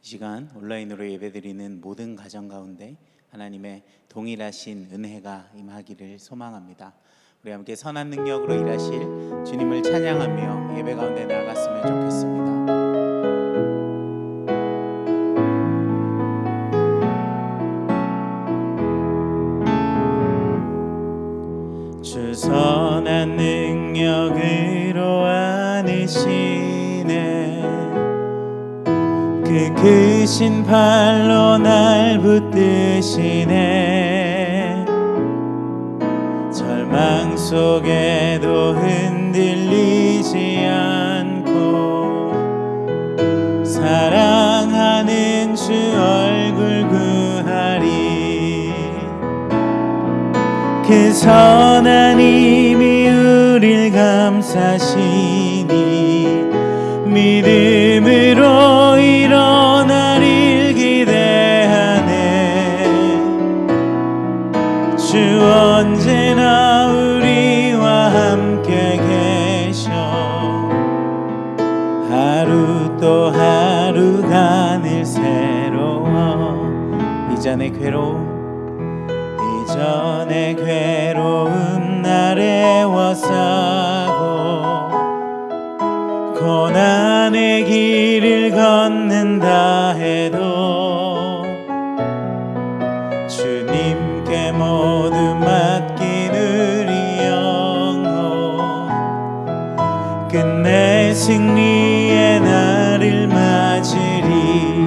이 시간 온라인으로 예배드리는 모든 가정 가운데 하나님의 동일하신 은혜가 임하기를 소망합니다. 우리 함께 선한 능력으로 일하실 주님을 찬양하며 예배 가운데 나아갔으면 좋겠습니다. 주 선한 능력으로 안으시네. 그 크신 팔로 날 붙드시네. 절망 속에도 흔들리지 않고 사랑하는 주 얼굴 구하리. 그 선한 힘이 우릴 감싸시니 믿음으로 일어나릴 기대하네. 주 언제나 우리와 함께 계셔. 하루 또 하루가 늘 새로워. 이전의 괴로움 나를 애워싸고 고난의 길을 걷는다 해도 주님께 모두 맡긴 우리 영혼 끝내 승리의 날을 맞으리.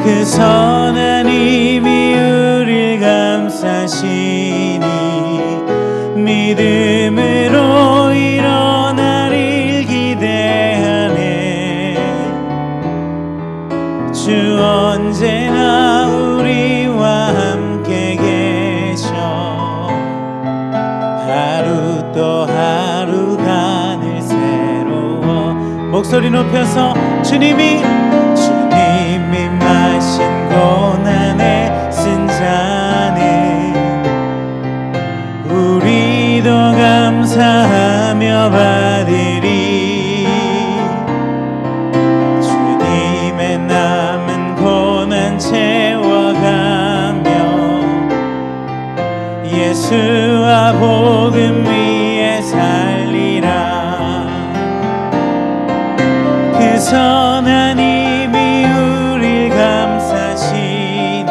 그 선한 힘이 우릴 감싸시니 믿음으로 일어나릴 기대하네. 주 언제나 우리와 함께 계셔. 하루 또 하루가 늘 새로워. 목소리 높여서 주님이 마신 고난의 쓴 잔을 우리도 감사하며 받으리. 주님의 남은 고난 채워가며 예수와 복음 위에 살리라. 그 선한 힘이 우릴 감싸시니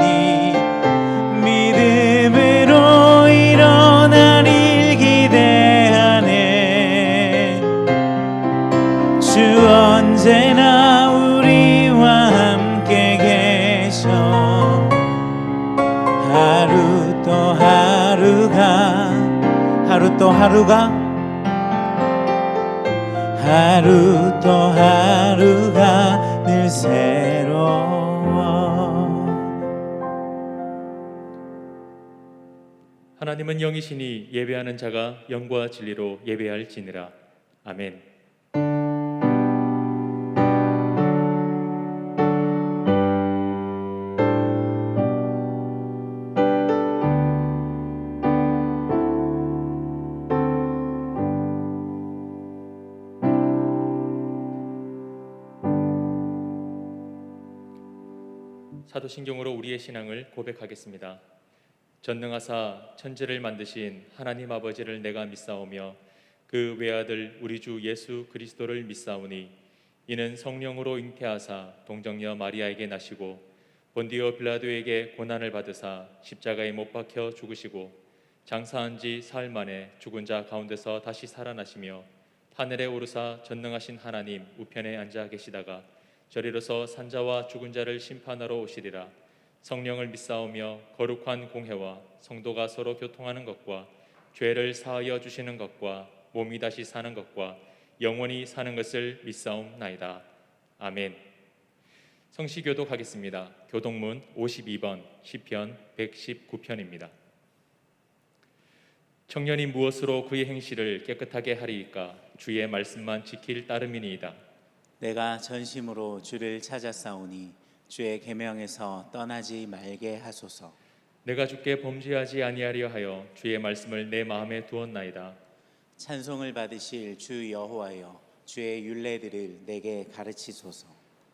믿음으로 일어나릴 기대하네. 주 언제나 우리와 함께 계셔. 하루 또 하루가 늘 새로워. 하나님은 영이시니 예배하는 자가 영과 진리로 예배할지니라. 아멘. 사도신경으로 우리의 신앙을 고백하겠습니다. 전능하사 천지를 만드신 하나님 아버지를 내가 믿사오며 그 외아들 우리 주 예수 그리스도를 믿사오니 이는 성령으로 잉태하사 동정녀 마리아에게 나시고 본디오 빌라도에게 고난을 받으사 십자가에 못 박혀 죽으시고 장사한 지 사흘 만에 죽은 자 가운데서 다시 살아나시며 하늘에 오르사 전능하신 하나님 우편에 앉아 계시다가 저리로서 산자와 죽은 자를 심판하러 오시리라. 성령을 믿사오며 거룩한 공회와 성도가 서로 교통하는 것과 죄를 사하여 주시는 것과 몸이 다시 사는 것과 영원히 사는 것을 믿사옵나이다. 아멘. 성시교독하겠습니다. 교독문 52번 시편 119편입니다. 청년이 무엇으로 그의 행실을 깨끗하게 하리이까? 주의 말씀만 지킬 따름이니이다. 내가 전심으로 주를 찾았사오니 주의 계명에서 떠나지 말게 하소서. 내가 주께 범죄하지 아니하려 하여 주의 말씀을 내 마음에 두었나이다. 찬송을 받으실 주 여호와여, 주의 율례들을 내게 가르치소서.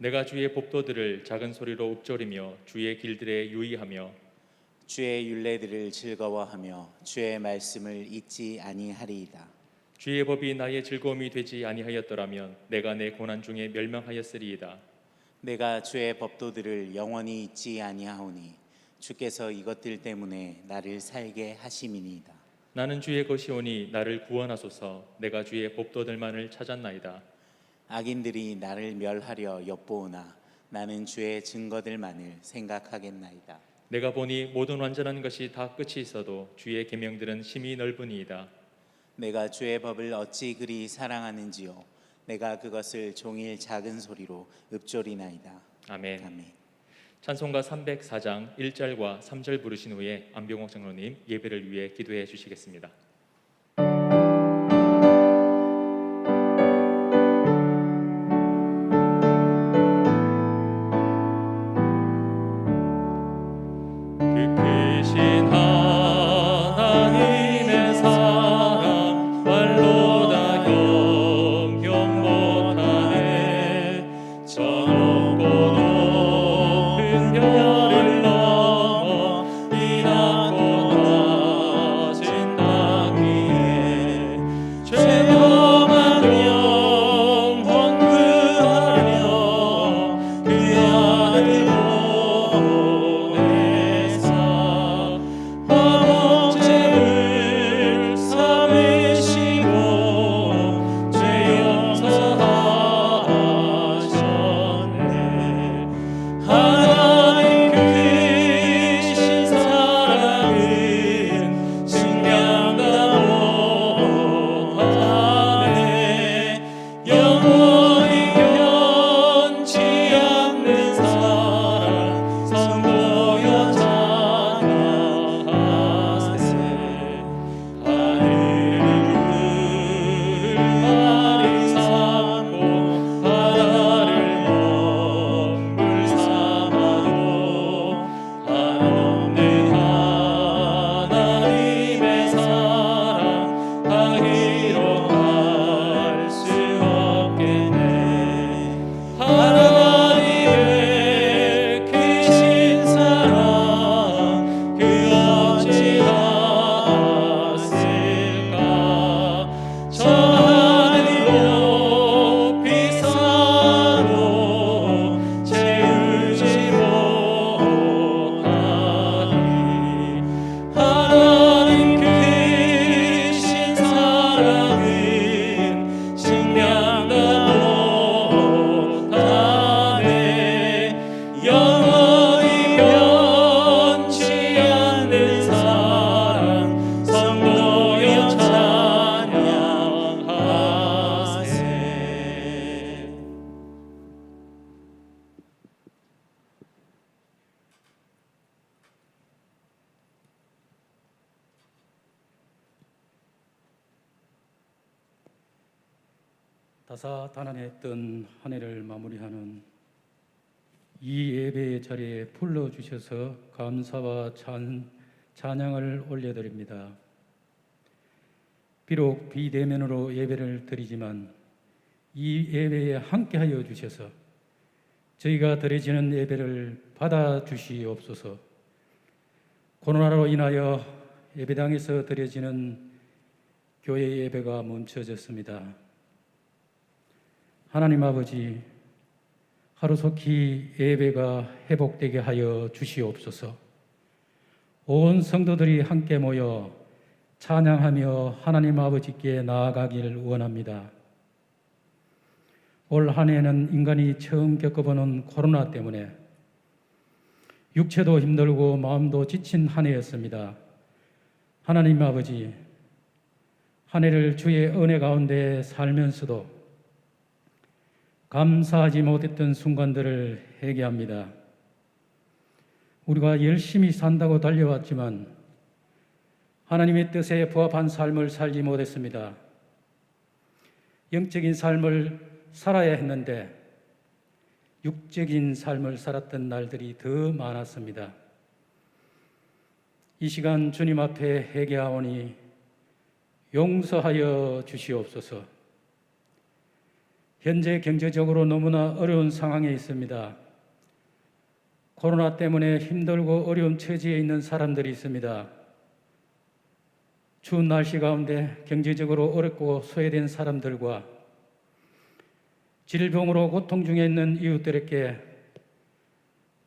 내가 주의 법도들을 작은 소리로 읊조리며 주의 길들에 유의하며 주의 율례들을 즐거워하며 주의 말씀을 잊지 아니하리이다. 주의 법이 나의 즐거움이 되지 아니하였더라면 내가 내 고난 중에 멸망하였으리이다. 내가 주의 법도들을 영원히 잊지 아니하오니 주께서 이것들 때문에 나를 살게 하심이니이다. 나는 주의 것이오니 나를 구원하소서. 내가 주의 법도들만을 찾았나이다. 악인들이 나를 멸하려 엿보오나 나는 주의 증거들만을 생각하겠나이다. 내가 보니 모든 완전한 것이 다 끝이 있어도 주의 계명들은 심히 넓으니이다. 내가 주의 법을 어찌 그리 사랑하는지요. 내가 그것을 종일 작은 소리로 읊조리나이다. 아멘. 아멘. 찬송가 304장 1절과 3절 부르신 후에 안병옥 장로님 예배를 위해 기도해 주시겠습니다. 크신 하나님의 사랑 말로 다 형용 못하네. 저 높고 높은 별을 넘어 이 낮고 낮은 땅 위에 죄범한 영혼 구하려 그 아들 죄를 삼으시고 죄 용서하셨네. 하나님 크신 사랑은 증명다 못하네. 영원히 변치 않는 사랑 성도여 찬양하세. 하늘을 삼고 바다를 먹물 삼아도 한없는 하나님의 사랑 다 기록할 수 없겠네. 하나님의 크신 사랑 그 어찌하였을까. 저 하늘 높이 쌓아도 채우지 못하니. 하나님 크신 사랑은 식량다 못하네. 영원히 변치 않는 사랑 성도여 찬양하세. 다사다난했던 한 해를 마무리하는 이 예배의 자리에 불러주셔서 감사와 찬양을 올려드립니다. 비록 비대면으로 예배를 드리지만 이 예배에 함께하여 주셔서 저희가 드려지는 예배를 받아주시옵소서. 코로나로 인하여 예배당에서 드려지는 교회 예배가 멈춰졌습니다. 하나님 아버지, 하루속히 예배가 회복되게 하여 주시옵소서. 온 성도들이 함께 모여 찬양하며 하나님 아버지께 나아가길 원합니다. 올 한 해는 인간이 처음 겪어보는 코로나 때문에 육체도 힘들고 마음도 지친 한 해였습니다. 하나님 아버지, 한 해를 주의 은혜 가운데 살면서도 감사하지 못했던 순간들을 회개합니다. 우리가 열심히 산다고 달려왔지만 하나님의 뜻에 부합한 삶을 살지 못했습니다. 영적인 삶을 살아야 했는데 육적인 삶을 살았던 날들이 더 많았습니다. 이 시간 주님 앞에 회개하오니 용서하여 주시옵소서. 현재 경제적으로 너무나 어려운 상황에 있습니다. 코로나 때문에 힘들고 어려운 처지에 있는 사람들이 있습니다. 추운 날씨 가운데 경제적으로 어렵고 소외된 사람들과 질병으로 고통 중에 있는 이웃들에게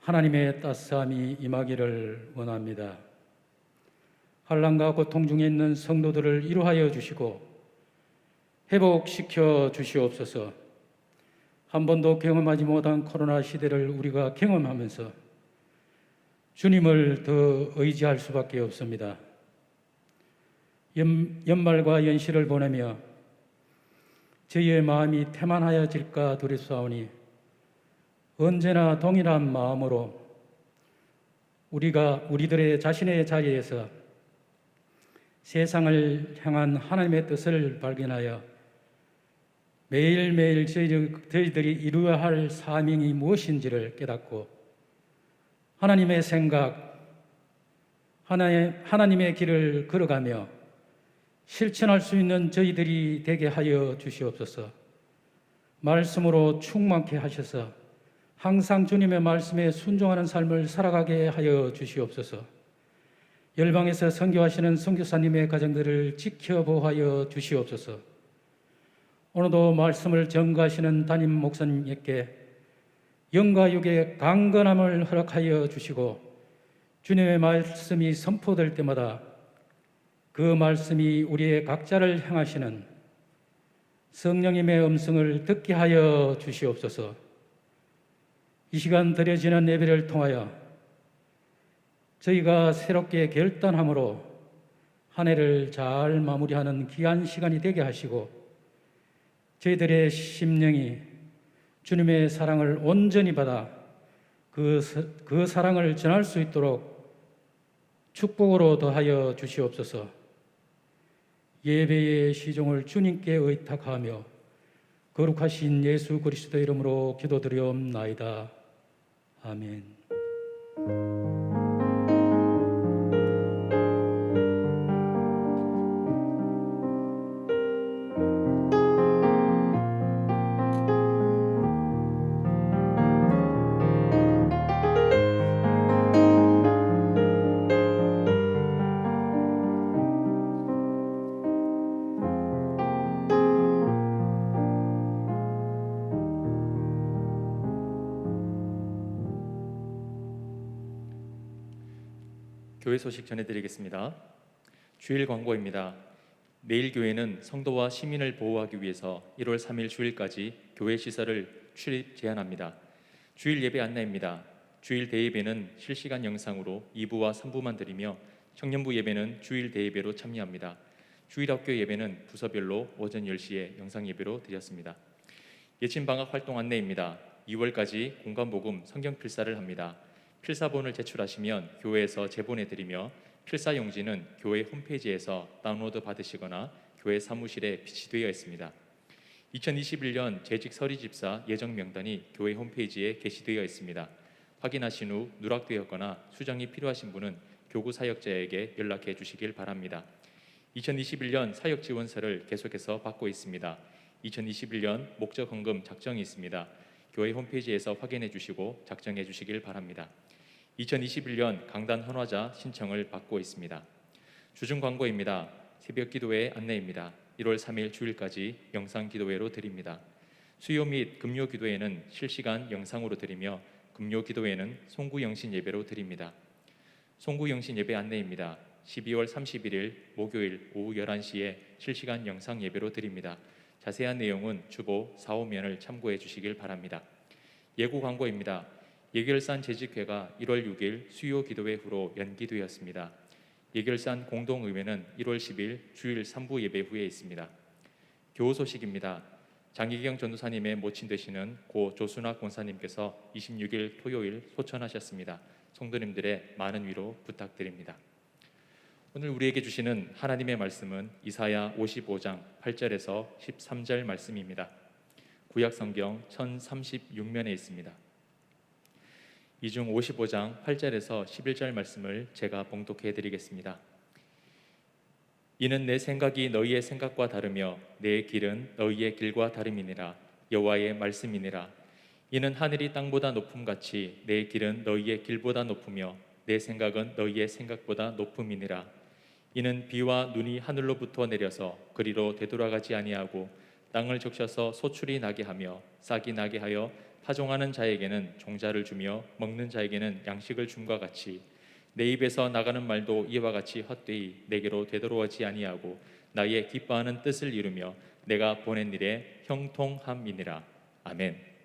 하나님의 따스함이 임하기를 원합니다. 환난과 고통 중에 있는 성도들을 위로하여 주시고 회복시켜 주시옵소서. 한 번도 경험하지 못한 코로나 시대를 우리가 경험하면서 주님을 더 의지할 수밖에 없습니다. 연말과 연시를 보내며 저희의 마음이 태만하여질까 두렵사오니 언제나 동일한 마음으로 우리들의 자신의 자리에서 세상을 향한 하나님의 뜻을 발견하여 매일매일 저희들이 이루어야 할 사명이 무엇인지를 깨닫고 하나님의 생각, 하나님의 길을 걸어가며 실천할 수 있는 저희들이 되게 하여 주시옵소서. 말씀으로 충만케 하셔서 항상 주님의 말씀에 순종하는 삶을 살아가게 하여 주시옵소서. 열방에서 선교하시는 선교사님의 가정들을 지켜보하여 주시옵소서. 오늘도 말씀을 전가하시는 담임 목사님께 영과 육의 강건함을 허락하여 주시고 주님의 말씀이 선포될 때마다 그 말씀이 우리의 각자를 향하시는 성령님의 음성을 듣게 하여 주시옵소서. 이 시간 드려지는 예배를 통하여 저희가 새롭게 결단함으로 한 해를 잘 마무리하는 귀한 시간이 되게 하시고 저희들의 심령이 주님의 사랑을 온전히 받아 그 사랑을 전할 수 있도록 축복으로 더하여 주시옵소서. 예배의 시종을 주님께 의탁하며 거룩하신 예수 그리스도 이름으로 기도드리옵나이다. 아멘. 교회 소식 전해드리겠습니다. 주일 광고입니다. 내일 교회는 성도와 시민을 보호하기 위해서 1월 3일 주일까지 교회 시설을 출입 제한합니다. 주일 예배 안내입니다. 주일 대예배는 실시간 영상으로 2부와 3부만 드리며 청년부 예배는 주일 대예배로 참여합니다. 주일 학교 예배는 부서별로 오전 10시에 영상 예배로 드렸습니다. 예친 방학 활동 안내입니다. 2월까지 공간복음 성경 필사를 합니다. 필사본을 제출하시면 교회에서 제보내드리며 필사 용지는 교회 홈페이지에서 다운로드 받으시거나 교회 사무실에 비치되어 있습니다. 2021년 재직 서리집사 예정 명단이 교회 홈페이지에 게시되어 있습니다. 확인하신 후 누락되었거나 수정이 필요하신 분은 교구 사역자에게 연락해 주시길 바랍니다. 2021년 사역 지원서를 계속해서 받고 있습니다. 2021년 목적 헌금 작정이 있습니다. 교회 홈페이지에서 확인해 주시고 작정해 주시길 바랍니다. 2021년 강단 헌화자 신청을 받고 있습니다. 주중 광고입니다. 새벽 기도회 안내입니다. 1월 3일 주일까지 영상 기도회로 드립니다. 수요 및 금요 기도회는 실시간 영상으로 드리며 금요 기도회는 송구 영신 예배로 드립니다. 송구 영신 예배 안내입니다. 12월 31일 목요일 오후 11시에 실시간 영상 예배로 드립니다. 자세한 내용은 주보 4호면을 참고해 주시길 바랍니다. 예고 광고입니다. 예결산 재직회가 1월 6일 수요 기도회 후로 연기되었습니다. 예결산 공동의회는 1월 10일 주일 3부 예배 후에 있습니다. 교우 소식입니다. 장희경 전도사님의 모친 되시는 고 조순학 권사님께서 26일 토요일 소천하셨습니다. 성도님들의 많은 위로 부탁드립니다. 오늘 우리에게 주시는 하나님의 말씀은 이사야 55장 8절에서 13절 말씀입니다. 구약 성경 1036면에 있습니다. 이 중 55장 8절에서 11절 말씀을 제가 봉독해 드리겠습니다. 이는 내 생각이 너희의 생각과 다르며 내 길은 너희의 길과 다름이니라. 여호와의 말씀이니라. 이는 하늘이 땅보다 높음같이 내 길은 너희의 길보다 높으며 내 생각은 너희의 생각보다 높음이니라. 이는 비와 눈이 하늘로부터 내려서 그리로 되돌아가지 아니하고 땅을 적셔서 소출이 나게 하며 싹이 나게 하여 파종하는 자에게는 종자를 주며 먹는 자에게는 양식을 줌과 같이 내 입에서 나가는 말도 이와 같이 헛되이 내게로 되돌아오지 아니하고 나의 기뻐하는 뜻을 이루며 내가 보낸 일에 형통함이니라. 아멘.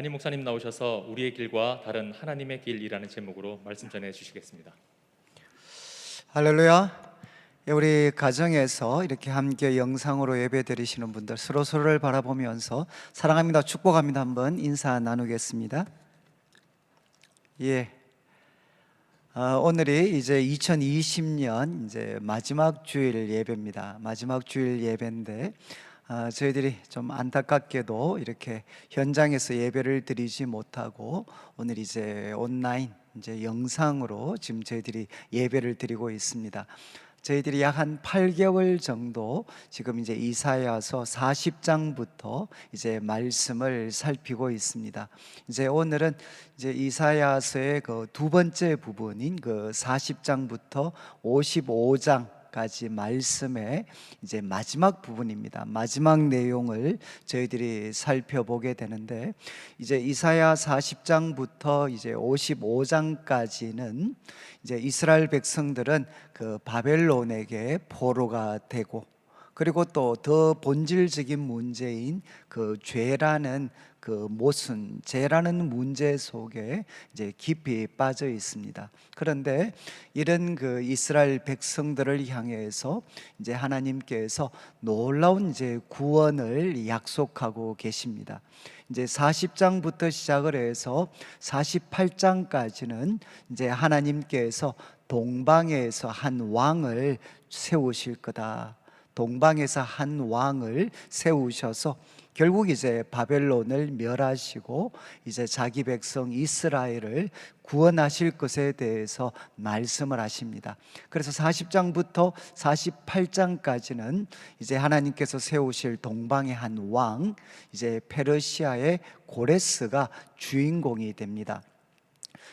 담임 목사님 나오셔서 우리의 길과 다른 하나님의 길이라는 제목으로 말씀 전해 주시겠습니다. 할렐루야. 우리 가정에서 이렇게 함께 영상으로 예배 드리시는 분들 서로를 바라보면서 사랑합니다, 축복합니다 한번 인사 나누겠습니다. 오늘이 이제 2020년 이제 마지막 주일 예배입니다. 마지막 주일 예배인데 저희들이 좀 안타깝게도 이렇게 현장에서 예배를 드리지 못하고 오늘 이제 온라인 이제 영상으로 지금 저희들이 예배를 드리고 있습니다. 저희들이 약 한 8개월 정도 지금 이제 이사야서 40장부터 이제 말씀을 살피고 있습니다. 이제 오늘은 이제 이사야서의 그 두 번째 부분인 그 40장부터 55장까지 말씀의 이제 마지막 부분입니다. 마지막 내용을 저희들이 살펴보게 되는데, 이제 이사야 40장부터 이제 55장까지는 이제 이스라엘 백성들은 그 바벨론에게 포로가 되고, 그리고 또 더 본질적인 문제인 그 죄라는 그 모순, 죄라는 문제 속에 이제 깊이 빠져 있습니다. 그런데 이런 그 이스라엘 백성들을 향해서 이제 하나님께서 놀라운 이제 구원을 약속하고 계십니다. 이제 40장부터 시작을 해서 48장까지는 이제 하나님께서 동방에서 한 왕을 세우실 거다. 동방에서 한 왕을 세우셔서 결국 이제 바벨론을 멸하시고 이제 자기 백성 이스라엘을 구원하실 것에 대해서 말씀을 하십니다. 그래서 40장부터 48장까지는 이제 하나님께서 세우실 동방의 한 왕, 이제 페르시아의 고레스가 주인공이 됩니다.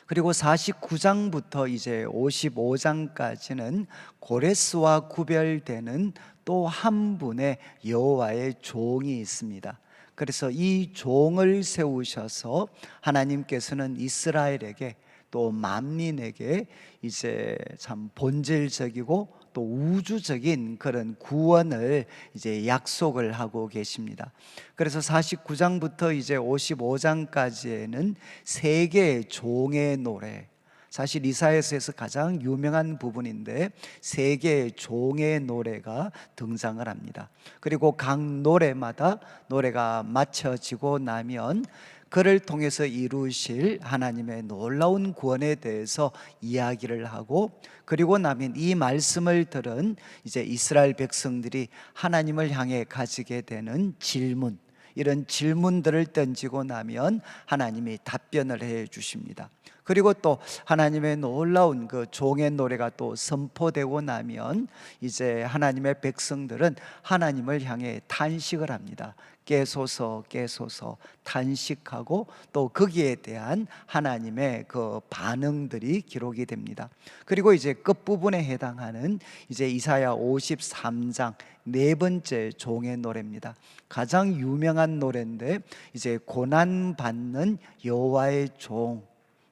그리고 49장부터 이제 55장까지는 고레스와 구별되는 또 한 분의 여호와의 종이 있습니다. 그래서 이 종을 세우셔서 하나님께서는 이스라엘에게 또 만민에게 이제 참 본질적이고 또 우주적인 그런 구원을 이제 약속을 하고 계십니다. 그래서 49장부터 이제 55장까지에는 세 개의 종의 노래, 사실 이사야서에서 가장 유명한 부분인데 세 개의 종의 노래가 등장을 합니다. 그리고 각 노래마다 노래가 맞춰지고 나면 그를 통해서 이루실 하나님의 놀라운 구원에 대해서 이야기를 하고, 그리고 나면 이 말씀을 들은 이제 이스라엘 백성들이 하나님을 향해 가지게 되는 질문, 이런 질문들을 던지고 나면 하나님이 답변을 해 주십니다. 그리고 또 하나님의 놀라운 그 종의 노래가 또 선포되고 나면 이제 하나님의 백성들은 하나님을 향해 탄식을 합니다. 깨소서 깨소서 탄식하고 또 거기에 대한 하나님의 그 반응들이 기록이 됩니다. 그리고 이제 끝부분에 해당하는 이제 이사야 53장 네 번째 종의 노래입니다. 가장 유명한 노래인데 이제 고난 받는 여호와의 종,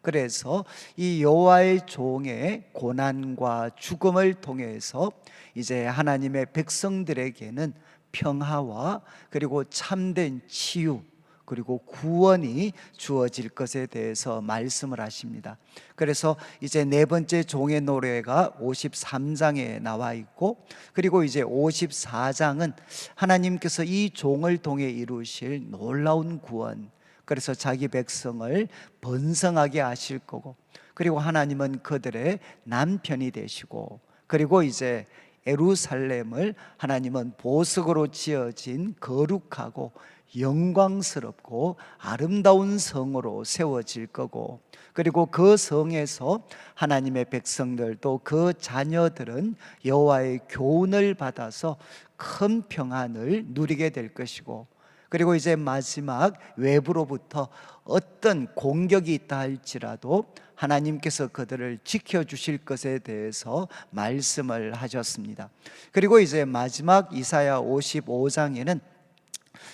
그래서 이 여호와의 종의 고난과 죽음을 통해서 이제 하나님의 백성들에게는 평화와 그리고 참된 치유 그리고 구원이 주어질 것에 대해서 말씀을 하십니다. 그래서 이제 네 번째 종의 노래가 53장에 나와 있고, 그리고 이제 54장은 하나님께서 이 종을 통해 이루실 놀라운 구원, 그래서 자기 백성을 번성하게 하실 거고, 그리고 하나님은 그들의 남편이 되시고, 그리고 이제 예루살렘을 하나님은 보석으로 지어진 거룩하고 영광스럽고 아름다운 성으로 세워질 거고, 그리고 그 성에서 하나님의 백성들 또 그 자녀들은 여호와의 교훈을 받아서 큰 평안을 누리게 될 것이고, 그리고 이제 마지막 외부로부터 어떤 공격이 있다 할지라도 하나님께서 그들을 지켜주실 것에 대해서 말씀을 하셨습니다. 그리고 이제 마지막 이사야 55장에는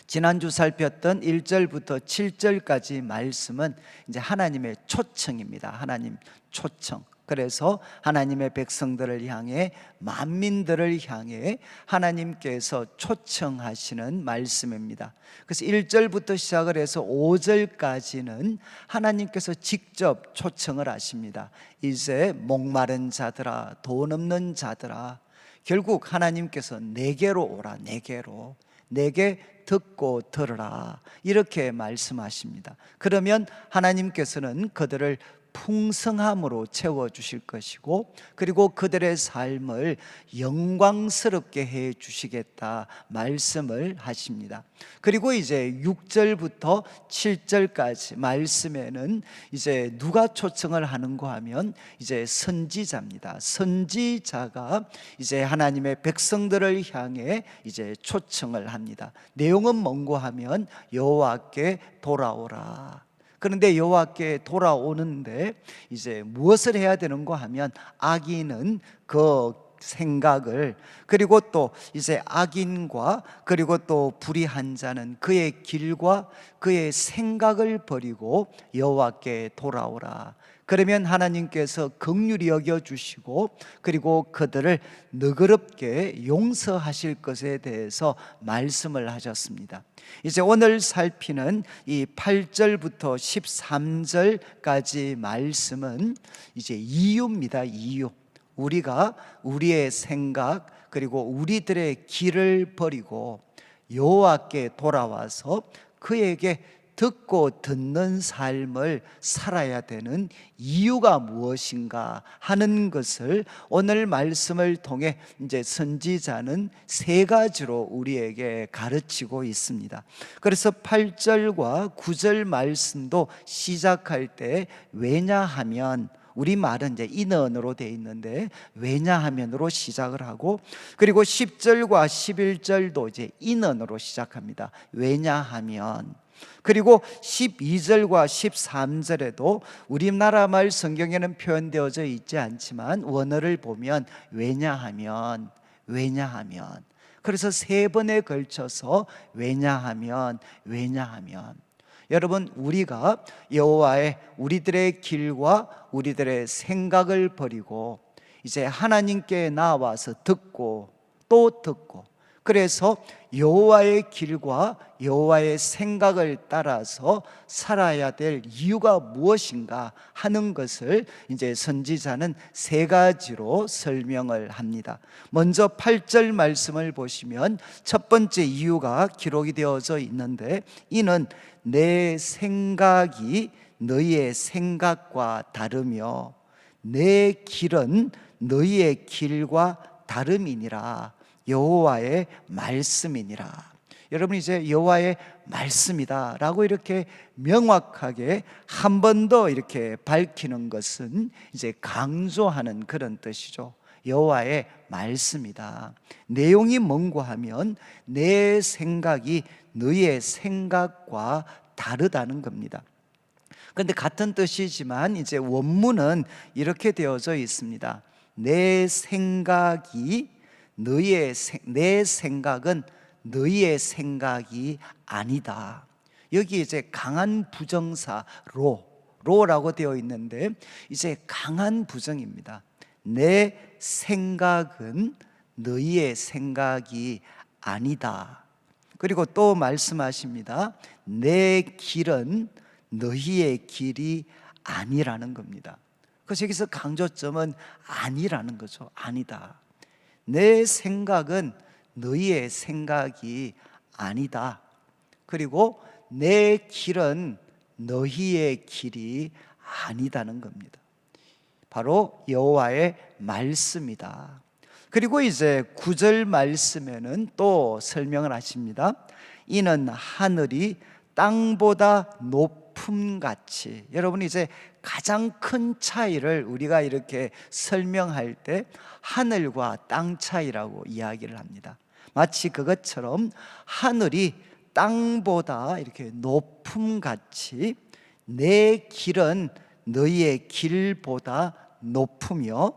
지난주 살폈던 1절부터 7절까지 말씀은 이제 하나님의 초청입니다. 하나님 초청. 그래서 하나님의 백성들을 향해, 만민들을 향해 하나님께서 초청하시는 말씀입니다. 그래서 1절부터 시작을 해서 5절까지는 하나님께서 직접 초청을 하십니다. 이제 목마른 자들아, 돈 없는 자들아, 결국 하나님께서 내게로 오라, 내게로, 내게 듣고 들으라, 이렇게 말씀하십니다. 그러면 하나님께서는 그들을 풍성함으로 채워 주실 것이고, 그리고 그들의 삶을 영광스럽게 해 주시겠다 말씀을 하십니다. 그리고 이제 6절부터 7절까지 말씀에는 이제 누가 초청을 하는가 하면 이제 선지자입니다. 선지자가 이제 하나님의 백성들을 향해 이제 초청을 합니다. 내용은 뭔고 하면 여호와께 돌아오라. 그런데 여호와께 돌아오는데 이제 무엇을 해야 되는가 하면 악인은 그 생각을, 그리고 또 이제 악인과 그리고 또 불의한 자는 그의 길과 그의 생각을 버리고 여호와께 돌아오라. 그러면 하나님께서 긍휼히 여겨 주시고 그리고 그들을 너그럽게 용서하실 것에 대해서 말씀을 하셨습니다. 이제 오늘 살피는 이 8절부터 13절까지 말씀은 이제 이유입니다. 이유. 우리가 우리의 생각 그리고 우리들의 길을 버리고 여호와께 돌아와서 그에게 듣고 듣는 삶을 살아야 되는 이유가 무엇인가 하는 것을 오늘 말씀을 통해 이제 선지자는 세 가지로 우리에게 가르치고 있습니다. 그래서 8절과 9절 말씀도 시작할 때 왜냐하면, 우리말은 이제 인언으로 되어 있는데 왜냐하면으로 시작을 하고, 그리고 10절과 11절도 이제 인언으로 시작합니다. 왜냐하면. 그리고 12절과 13절에도 우리나라 말 성경에는 표현되어져 있지 않지만 원어를 보면 왜냐하면, 왜냐하면. 그래서 세 번에 걸쳐서 왜냐하면, 왜냐하면. 여러분, 우리가 여호와의 우리들의 길과 우리들의 생각을 버리고 이제 하나님께 나와서 듣고 또 듣고, 그래서 여호와의 길과 여호와의 생각을 따라서 살아야 될 이유가 무엇인가 하는 것을 이제 선지자는 세 가지로 설명을 합니다. 먼저 8절 말씀을 보시면 첫 번째 이유가 기록이 되어져 있는데, 이는 내 생각이 너희의 생각과 다르며 내 길은 너희의 길과 다름이니라. 여호와의 말씀이니라. 여러분, 이제 여호와의 말씀이다 라고 이렇게 명확하게 한 번 더 이렇게 밝히는 것은 이제 강조하는 그런 뜻이죠. 여호와의 말씀이다. 내용이 뭔고 하면 내 생각이 너희의 생각과 다르다는 겁니다. 그런데 같은 뜻이지만 이제 원문은 이렇게 되어져 있습니다. 내 생각이 내 생각은 너희의 생각이 아니다. 여기 이제 강한 부정사 로라고 되어 있는데 이제 강한 부정입니다. 내 생각은 너희의 생각이 아니다. 그리고 또 말씀하십니다. 내 길은 너희의 길이 아니라는 겁니다. 그래서 여기서 강조점은 아니라는 거죠. 아니다. 내 생각은 너희의 생각이 아니다. 그리고 내 길은 너희의 길이 아니다는 겁니다. 바로 여호와의 말씀이다. 그리고 이제 9절 말씀에는 또 설명을 하십니다. 이는 하늘이 땅보다 높음같이. 여러분, 이제 가장 큰 차이를 우리가 이렇게 설명할 때 하늘과 땅 차이라고 이야기를 합니다. 마치 그것처럼 하늘이 땅보다 이렇게 높음같이 내 길은 너희의 길보다 높으며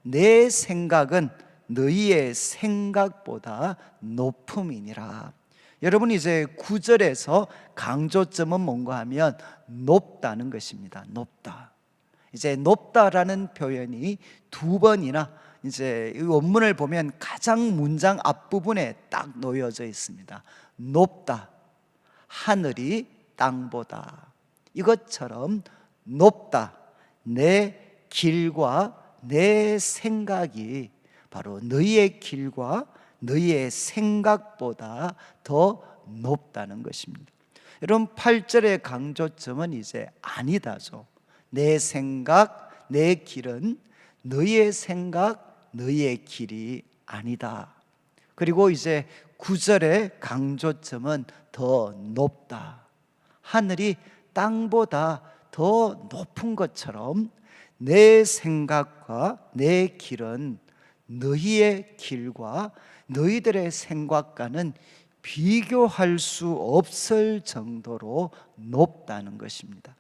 내 생각은 너희의 생각보다 높음이니라. 여러분, 이제 9절에서 강조점은 뭔가 하면 높다는 것입니다. 높다. 이제 높다라는 표현이 두 번이나 이제 이 원문을 보면 가장 문장 앞부분에 딱 놓여져 있습니다. 높다. 하늘이 땅보다. 이것처럼 높다. 내 길과 내 생각이 바로 너희의 길과 너희의 생각보다 더 높다는 것입니다. 여러분, 8절의 강조점은 이제 아니다죠. 내 생각, 내 길은 너희의 생각, 너희의 길이 아니다. 그리고 이제 9절의 강조점은 더 높다. 하늘이 땅보다 더 높은 것처럼 내 생각과 내 길은 너희의 길과 너희들의 생각과는 비교할 수 없을 정도로 높다는 것입니다.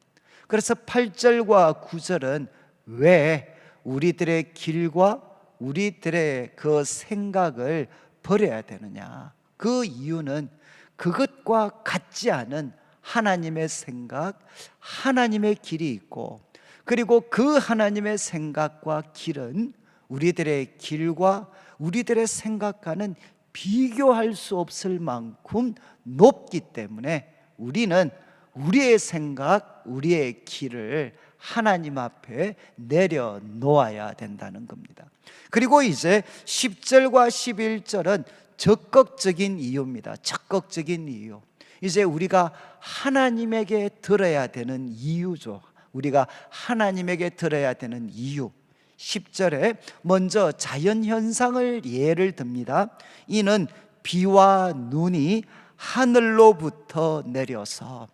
그래서 8절과 9절은 왜 우리들의 길과 우리들의 그 생각을 버려야 되느냐? 그 이유는 그것과 같지 않은 하나님의 생각, 하나님의 길이 있고, 그리고 그 하나님의 생각과 길은 우리들의 길과 우리들의 생각과는 비교할 수 없을 만큼 높기 때문에 우리는 우리의 생각, 우리의 길을 하나님 앞에 내려놓아야 된다는 겁니다. 그리고 이제 10절과 11절은 적극적인 이유입니다. 적극적인 이유. 이제 우리가 하나님에게 들어야 되는 이유죠. 우리가 하나님에게 들어야 되는 이유. 10절에 먼저 자연현상을 예를 듭니다. 이는 비와 눈이 하늘로부터 내려서,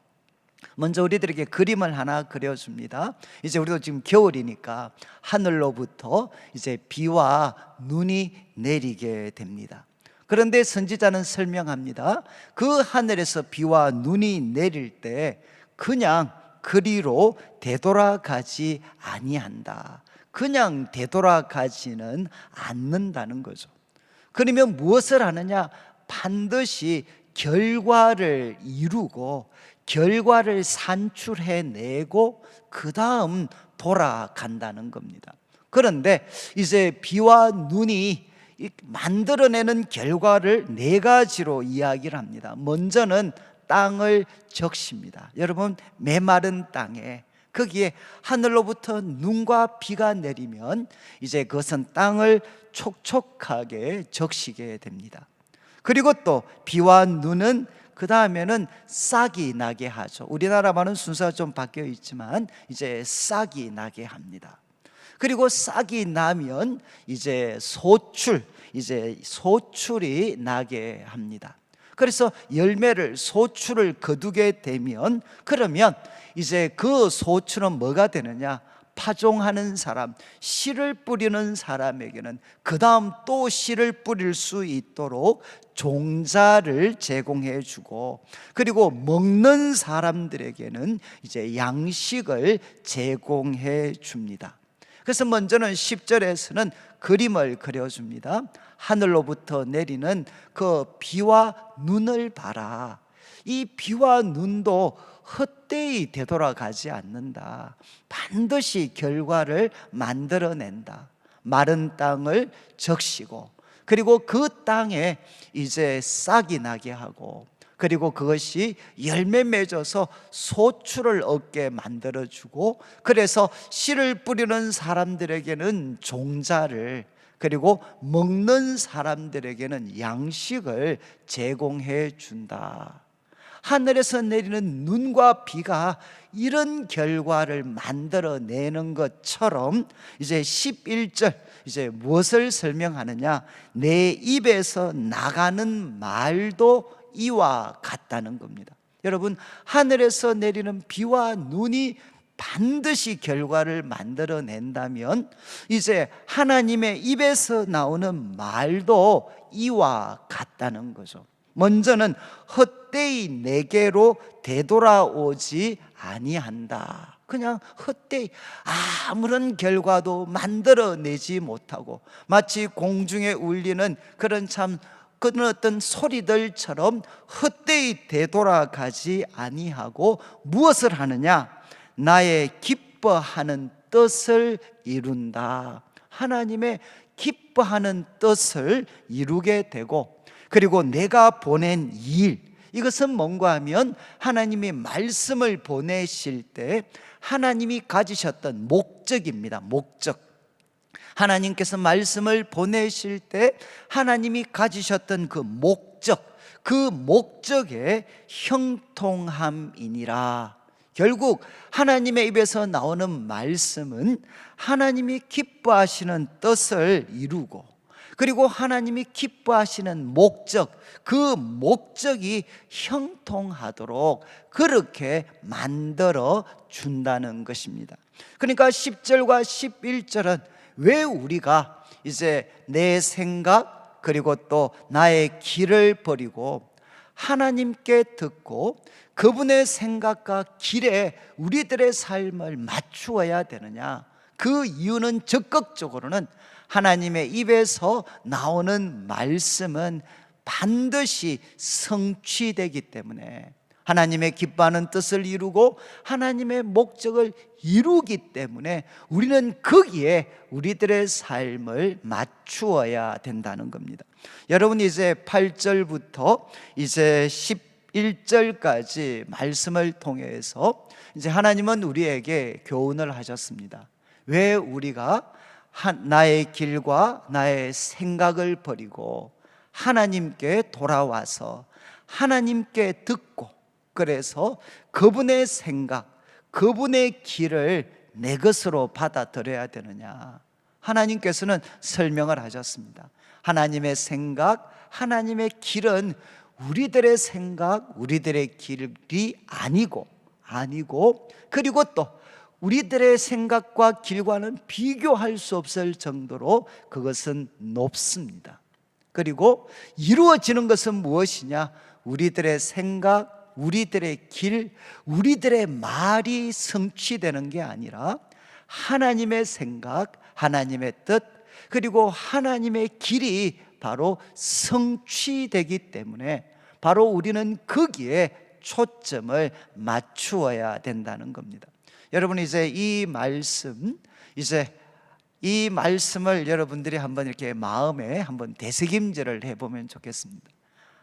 먼저 우리들에게 그림을 하나 그려줍니다. 이제 우리도 지금 겨울이니까 하늘로부터 이제 비와 눈이 내리게 됩니다. 그런데 선지자는 설명합니다. 그 하늘에서 비와 눈이 내릴 때 그냥 그리로 되돌아가지 아니한다. 그냥 되돌아가지는 않는다는 거죠. 그러면 무엇을 하느냐? 반드시 결과를 이루고 결과를 산출해내고 그 다음 돌아간다는 겁니다. 그런데 이제 비와 눈이 만들어내는 결과를 네 가지로 이야기를 합니다. 먼저는 땅을 적십니다. 여러분, 메마른 땅에 거기에 하늘로부터 눈과 비가 내리면 이제 그것은 땅을 촉촉하게 적시게 됩니다. 그리고 또 비와 눈은 그 다음에는 싹이 나게 하죠. 우리나라 말은 순서가 좀 바뀌어 있지만 이제 싹이 나게 합니다. 그리고 싹이 나면 이제 소출이 나게 합니다. 그래서 열매를, 소출을 거두게 되면, 그러면 이제 그 소출은 뭐가 되느냐? 파종하는 사람, 씨를 뿌리는 사람에게는 그 다음 또 씨를 뿌릴 수 있도록 종자를 제공해 주고, 그리고 먹는 사람들에게는 이제 양식을 제공해 줍니다. 그래서 먼저는 10절에서는 그림을 그려줍니다. 하늘로부터 내리는 그 비와 눈을 봐라. 이 비와 눈도 헛되이 되돌아가지 않는다. 반드시 결과를 만들어낸다. 마른 땅을 적시고, 그리고 그 땅에 이제 싹이 나게 하고, 그리고 그것이 열매 맺어서 소출을 얻게 만들어주고, 그래서 씨를 뿌리는 사람들에게는 종자를, 그리고 먹는 사람들에게는 양식을 제공해 준다. 하늘에서 내리는 눈과 비가 이런 결과를 만들어내는 것처럼 이제 11절 이제 무엇을 설명하느냐? 내 입에서 나가는 말도 이와 같다는 겁니다. 여러분, 하늘에서 내리는 비와 눈이 반드시 결과를 만들어낸다면 이제 하나님의 입에서 나오는 말도 이와 같다는 거죠. 먼저는 헛되이 내게로 되돌아오지 아니한다. 그냥 헛되이 아무런 결과도 만들어내지 못하고, 마치 공중에 울리는 그런 그런 어떤 소리들처럼 헛되이 되돌아가지 아니하고 무엇을 하느냐? 나의 기뻐하는 뜻을 이룬다. 하나님의 기뻐하는 뜻을 이루게 되고, 그리고 내가 보낸 일, 이것은 뭔가 하면 하나님이 말씀을 보내실 때 하나님이 가지셨던 목적입니다. 목적. 하나님께서 말씀을 보내실 때 하나님이 가지셨던 그 목적, 그 목적의 형통함이니라. 결국 하나님의 입에서 나오는 말씀은 하나님이 기뻐하시는 뜻을 이루고, 그리고 하나님이 기뻐하시는 목적, 그 목적이 형통하도록 그렇게 만들어 준다는 것입니다. 그러니까 10절과 11절은 왜 우리가 이제 내 생각 그리고 또 나의 길을 버리고 하나님께 듣고 그분의 생각과 길에 우리들의 삶을 맞추어야 되느냐? 그 이유는 적극적으로는 하나님의 입에서 나오는 말씀은 반드시 성취되기 때문에, 하나님의 기뻐하는 뜻을 이루고 하나님의 목적을 이루기 때문에 우리는 거기에 우리들의 삶을 맞추어야 된다는 겁니다. 여러분, 이제 8절부터 이제 11절까지 말씀을 통해서 이제 하나님은 우리에게 교훈을 하셨습니다. 왜 우리가 나의 길과 나의 생각을 버리고 하나님께 돌아와서 하나님께 듣고, 그래서 그분의 생각, 그분의 길을 내 것으로 받아들여야 되느냐? 하나님께서는 설명을 하셨습니다. 하나님의 생각, 하나님의 길은 우리들의 생각, 우리들의 길이 아니고 그리고 또 우리들의 생각과 길과는 비교할 수 없을 정도로 그것은 높습니다. 그리고 이루어지는 것은 무엇이냐? 우리들의 생각, 우리들의 길, 우리들의 말이 성취되는 게 아니라 하나님의 생각, 하나님의 뜻, 그리고 하나님의 길이 바로 성취되기 때문에 바로 우리는 거기에 초점을 맞추어야 된다는 겁니다. 여러분, 이제 이 말씀을 여러분들이 한번 이렇게 마음에 한번 되새김질을 해보면 좋겠습니다.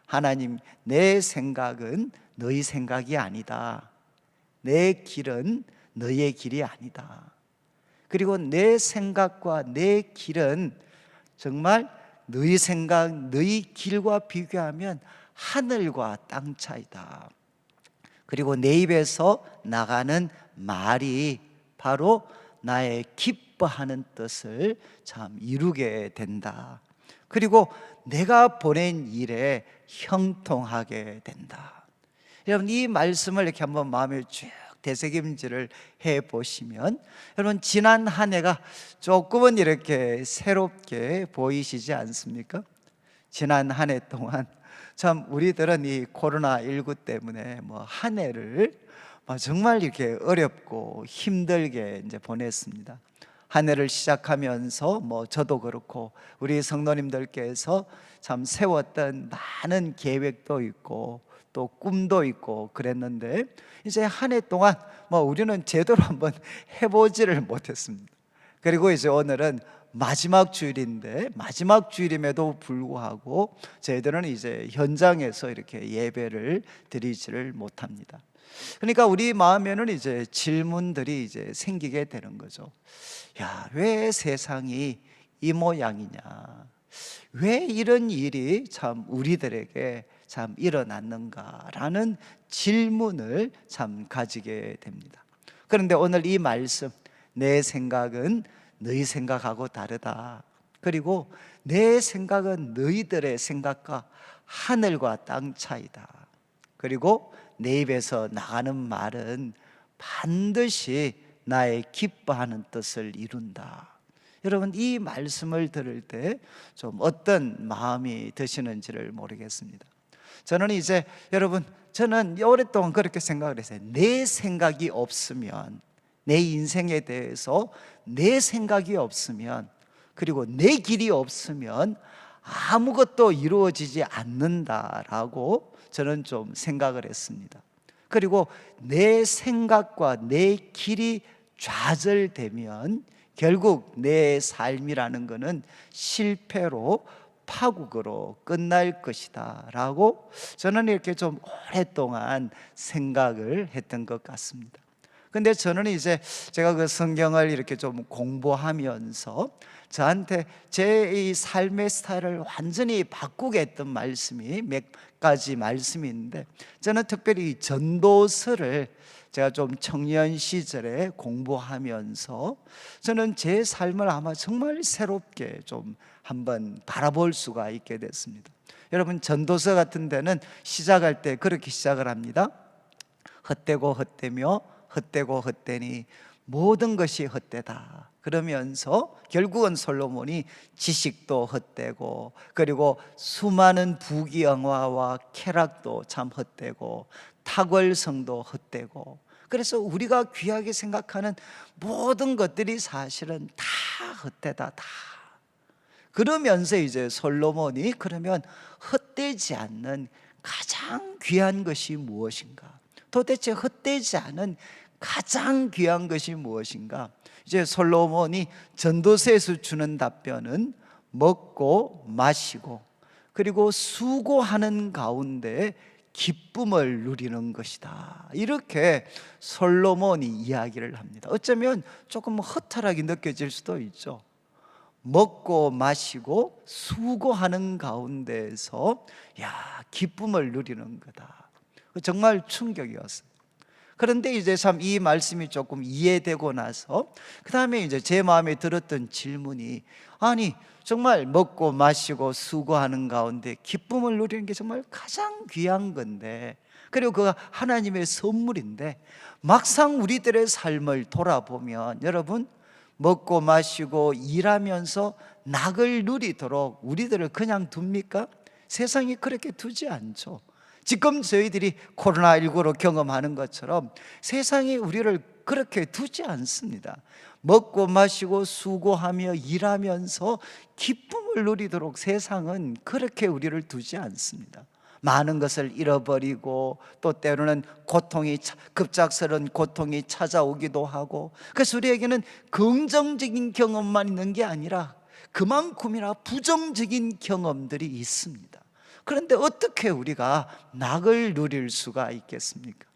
하나님, 내 생각은 너희 생각이 아니다. 내 길은 너희의 길이 아니다. 그리고 내 생각과 내 길은 정말 너희 생각, 너희 길과 비교하면 하늘과 땅 차이다. 그리고 내 입에서 나가는 말이 바로 나의 기뻐하는 뜻을 참 이루게 된다. 그리고 내가 보낸 일에 형통하게 된다. 여러분, 이 말씀을 이렇게 한번 마음에 쭉 되새김질을 해보시면 여러분, 지난 한 해가 조금은 이렇게 새롭게 보이시지 않습니까? 지난 한 해 동안 참 우리들은 이 코로나19 때문에 한 해를 정말 이렇게 어렵고 힘들게 이제 보냈습니다. 한 해를 시작하면서 저도 그렇고 우리 성도님들께서 참 세웠던 많은 계획도 있고 또 꿈도 있고 그랬는데 이제 한 해 동안 우리는 제대로 한번 해보지를 못했습니다. 그리고 이제 오늘은 마지막 주일인데 마지막 주일임에도 불구하고 저희들은 이제 현장에서 이렇게 예배를 드리지를 못합니다. 그러니까 우리 마음에는 이제 질문들이 이제 생기게 되는 거죠. 야, 왜 세상이 이 모양이냐? 왜 이런 일이 참 우리들에게 참 일어났는가라는 질문을 참 가지게 됩니다. 그런데 오늘 이 말씀, 내 생각은 너희 생각하고 다르다. 그리고 내 생각은 너희들의 생각과 하늘과 땅 차이다. 그리고 내 입에서 나가는 말은 반드시 나의 기뻐하는 뜻을 이룬다. 여러분, 이 말씀을 들을 때 좀 어떤 마음이 드시는지를 모르겠습니다. 저는 이제 저는 오랫동안 그렇게 생각을 했어요. 내 생각이 없으면, 내 인생에 대해서 내 생각이 없으면, 그리고 내 길이 없으면 아무것도 이루어지지 않는다라고 저는 좀 생각을 했습니다. 그리고 내 생각과 내 길이 좌절되면 결국 내 삶이라는 것은 실패로, 파국으로 끝날 것이다 라고 저는 이렇게 좀 오랫동안 생각을 했던 것 같습니다. 근데 저는 이제 제가 그 성경을 이렇게 좀 공부하면서 저한테 제 이 삶의 스타일을 완전히 바꾸게 했던 말씀이 몇 가지 말씀이 있는데, 저는 특별히 전도서를 제가 좀 청년 시절에 공부하면서 저는 제 삶을 아마 정말 새롭게 좀 한번 바라볼 수가 있게 됐습니다. 여러분, 전도서 같은 데는 시작할 때 그렇게 시작을 합니다. 헛되고 헛되며 헛되고 헛되니 모든 것이 헛되다. 그러면서 결국은 솔로몬이 지식도 헛되고, 그리고 수많은 부귀영화와 쾌락도 참 헛되고, 탁월성도 헛되고, 그래서 우리가 귀하게 생각하는 모든 것들이 사실은 다 헛되다, 다. 그러면서 이제 솔로몬이 그러면 헛되지 않는 가장 귀한 것이 무엇인가? 도대체 헛되지 않은 가장 귀한 것이 무엇인가? 이제 솔로몬이 전도서에서 주는 답변은 먹고 마시고 그리고 수고하는 가운데 기쁨을 누리는 것이다. 이렇게 솔로몬이 이야기를 합니다. 어쩌면 조금 허탈하게 느껴질 수도 있죠. 먹고 마시고 수고하는 가운데에서 기쁨을 누리는 거다. 정말 충격이었어요. 그런데 이제 참 이 말씀이 조금 이해되고 나서 그 다음에 이제 제 마음에 들었던 질문이, 아니 정말 먹고 마시고 수고하는 가운데 기쁨을 누리는 게 정말 가장 귀한 건데, 그리고 그가 하나님의 선물인데, 막상 우리들의 삶을 돌아보면 여러분, 먹고 마시고 일하면서 낙을 누리도록 우리들을 그냥 둡니까? 세상이 그렇게 두지 않죠. 지금 저희들이 코로나19로 경험하는 것처럼 세상이 우리를 그렇게 두지 않습니다. 먹고 마시고 수고하며 일하면서 기쁨을 누리도록 세상은 그렇게 우리를 두지 않습니다. 많은 것을 잃어버리고 또 때로는 급작스러운 고통이 찾아오기도 하고, 그래서 우리에게는 긍정적인 경험만 있는 게 아니라 그만큼이나 부정적인 경험들이 있습니다. 그런데 어떻게 우리가 낙을 누릴 수가 있겠습니까?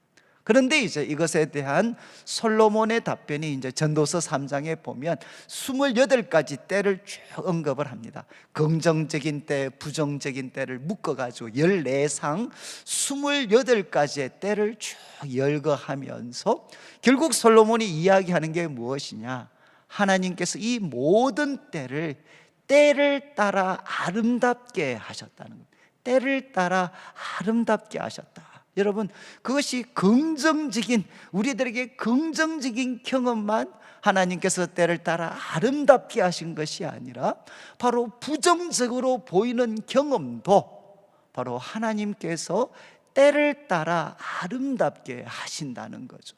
그런데 이제 이것에 대한 솔로몬의 답변이 이제 전도서 3장에 보면 28가지 때를 쭉 언급을 합니다. 긍정적인 때, 부정적인 때를 묶어가지고 14상 28가지의 때를 쭉 열거하면서 결국 솔로몬이 이야기하는 게 무엇이냐? 하나님께서 이 모든 때를 따라 아름답게 하셨다는 겁니다. 때를 따라 아름답게 하셨다. 여러분, 그것이 긍정적인, 우리들에게 긍정적인 경험만 하나님께서 때를 따라 아름답게 하신 것이 아니라 바로 부정적으로 보이는 경험도 바로 하나님께서 때를 따라 아름답게 하신다는 거죠.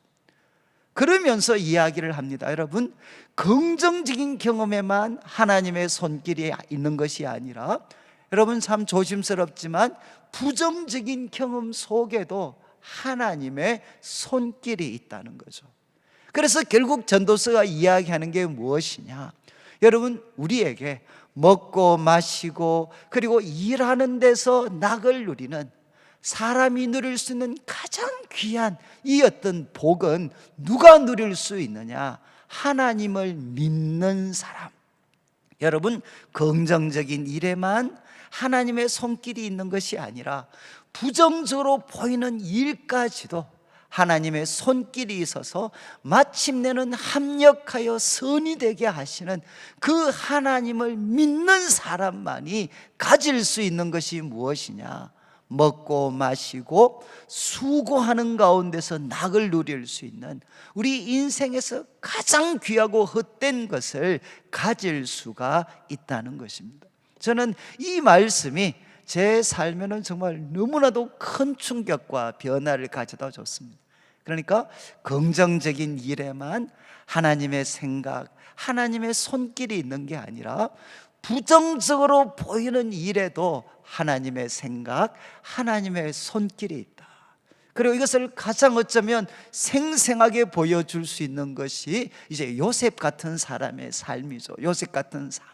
그러면서 이야기를 합니다. 여러분, 긍정적인 경험에만 하나님의 손길이 있는 것이 아니라, 여러분 참 조심스럽지만 부정적인 경험 속에도 하나님의 손길이 있다는 거죠. 그래서 결국 전도서가 이야기하는 게 무엇이냐? 여러분, 우리에게 먹고 마시고 그리고 일하는 데서 낙을 누리는, 사람이 누릴 수 있는 가장 귀한 이 어떤 복은 누가 누릴 수 있느냐? 하나님을 믿는 사람. 여러분, 긍정적인 일에만 하나님의 손길이 있는 것이 아니라 부정적으로 보이는 일까지도 하나님의 손길이 있어서 마침내는 합력하여 선이 되게 하시는 그 하나님을 믿는 사람만이 가질 수 있는 것이 무엇이냐? 먹고 마시고 수고하는 가운데서 낙을 누릴 수 있는, 우리 인생에서 가장 귀하고 헛된 것을 가질 수가 있다는 것입니다. 저는 이 말씀이 제 삶에는 정말 너무나도 큰 충격과 변화를 가져다 줬습니다. 그러니까 긍정적인 일에만 하나님의 생각, 하나님의 손길이 있는 게 아니라 부정적으로 보이는 일에도 하나님의 생각, 하나님의 손길이 있다. 그리고 이것을 가장 어쩌면 생생하게 보여줄 수 있는 것이 이제 요셉 같은 사람의 삶이죠. 요셉 같은 삶.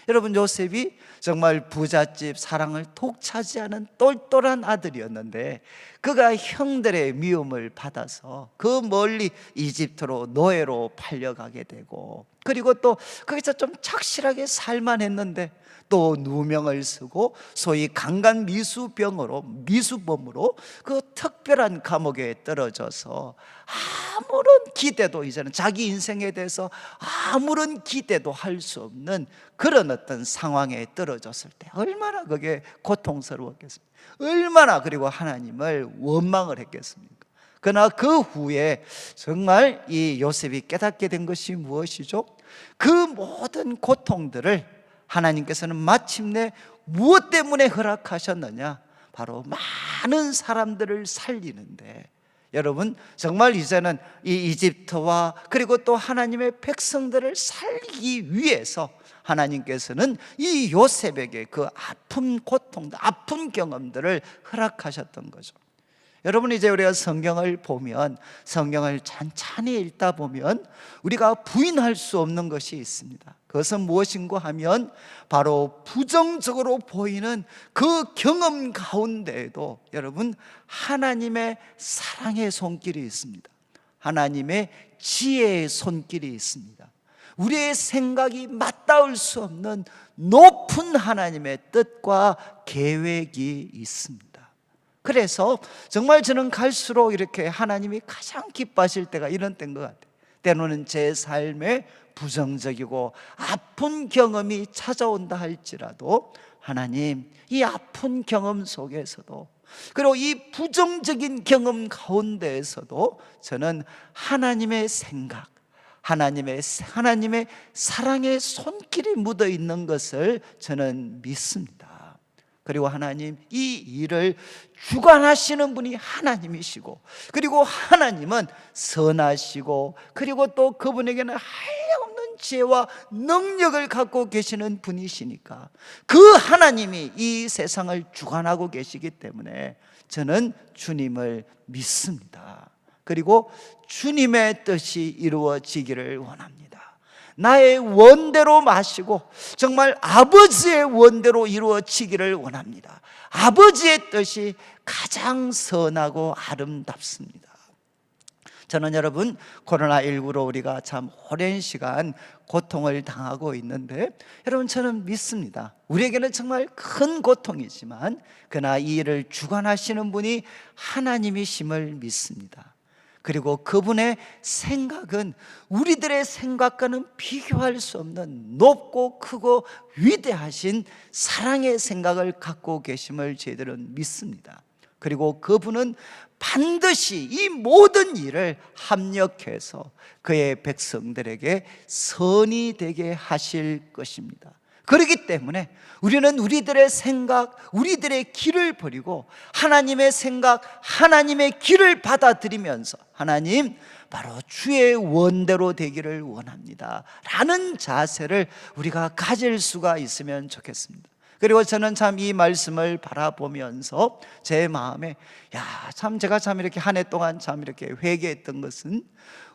여러분, 요셉이 정말 부잣집 사랑을 독차지하는 똘똘한 아들이었는데 그가 형들의 미움을 받아서 그 멀리 이집트로 노예로 팔려가게 되고, 그리고 또 거기서 좀 착실하게 살만 했는데 또 누명을 쓰고 소위 강간 미수범으로 그 특별한 감옥에 떨어져서 아무런 기대도, 이제는 자기 인생에 대해서 아무런 기대도 할 수 없는 그런 어떤 상황에 떨어졌을 때 얼마나 그게 고통스러웠겠습니까? 얼마나 그리고 하나님을 원망을 했겠습니까? 그러나 그 후에 정말 이 요셉이 깨닫게 된 것이 무엇이죠? 그 모든 고통들을 하나님께서는 마침내 무엇 때문에 허락하셨느냐? 바로 많은 사람들을 살리는데, 여러분 정말 이제는 이 이집트와 그리고 또 하나님의 백성들을 살리기 위해서 하나님께서는 이 요셉에게 그 아픈 고통들, 아픈 경험들을 허락하셨던 거죠. 여러분, 이제 우리가 성경을 보면, 성경을 찬찬히 읽다 보면 우리가 부인할 수 없는 것이 있습니다. 그것은 무엇인가 하면 바로 부정적으로 보이는 그 경험 가운데에도 여러분 하나님의 사랑의 손길이 있습니다. 하나님의 지혜의 손길이 있습니다. 우리의 생각이 맞닿을 수 없는 높은 하나님의 뜻과 계획이 있습니다. 그래서 정말 저는 갈수록 이렇게 하나님이 가장 기뻐하실 때가 이런 때인 것 같아요. 때로는 제 삶에 부정적이고 아픈 경험이 찾아온다 할지라도 하나님, 이 아픈 경험 속에서도, 그리고 이 부정적인 경험 가운데에서도 저는 하나님의 생각, 하나님의 사랑의 손길이 묻어 있는 것을 저는 믿습니다. 그리고 하나님, 이 일을 주관하시는 분이 하나님이시고, 그리고 하나님은 선하시고, 그리고 또 그분에게는 한량없는 지혜와 능력을 갖고 계시는 분이시니까 그 하나님이 이 세상을 주관하고 계시기 때문에 저는 주님을 믿습니다. 그리고 주님의 뜻이 이루어지기를 원합니다. 나의 원대로 마시고 정말 아버지의 원대로 이루어지기를 원합니다. 아버지의 뜻이 가장 선하고 아름답습니다. 저는 여러분, 코로나19로 우리가 참 오랜 시간 고통을 당하고 있는데, 여러분 저는 믿습니다. 우리에게는 정말 큰 고통이지만 그러나 이 일을 주관하시는 분이 하나님이심을 믿습니다. 그리고 그분의 생각은 우리들의 생각과는 비교할 수 없는 높고 크고 위대하신 사랑의 생각을 갖고 계심을 저희들은 믿습니다. 그리고 그분은 반드시 이 모든 일을 합력해서 그의 백성들에게 선이 되게 하실 것입니다. 그렇기 때문에 우리는 우리들의 생각, 우리들의 길을 버리고 하나님의 생각, 하나님의 길을 받아들이면서 하나님, 바로 주의 원대로 되기를 원합니다 라는 자세를 우리가 가질 수가 있으면 좋겠습니다. 그리고 저는 참 이 말씀을 바라보면서 제 마음에 제가 이렇게 한 해 동안 이렇게 회개했던 것은,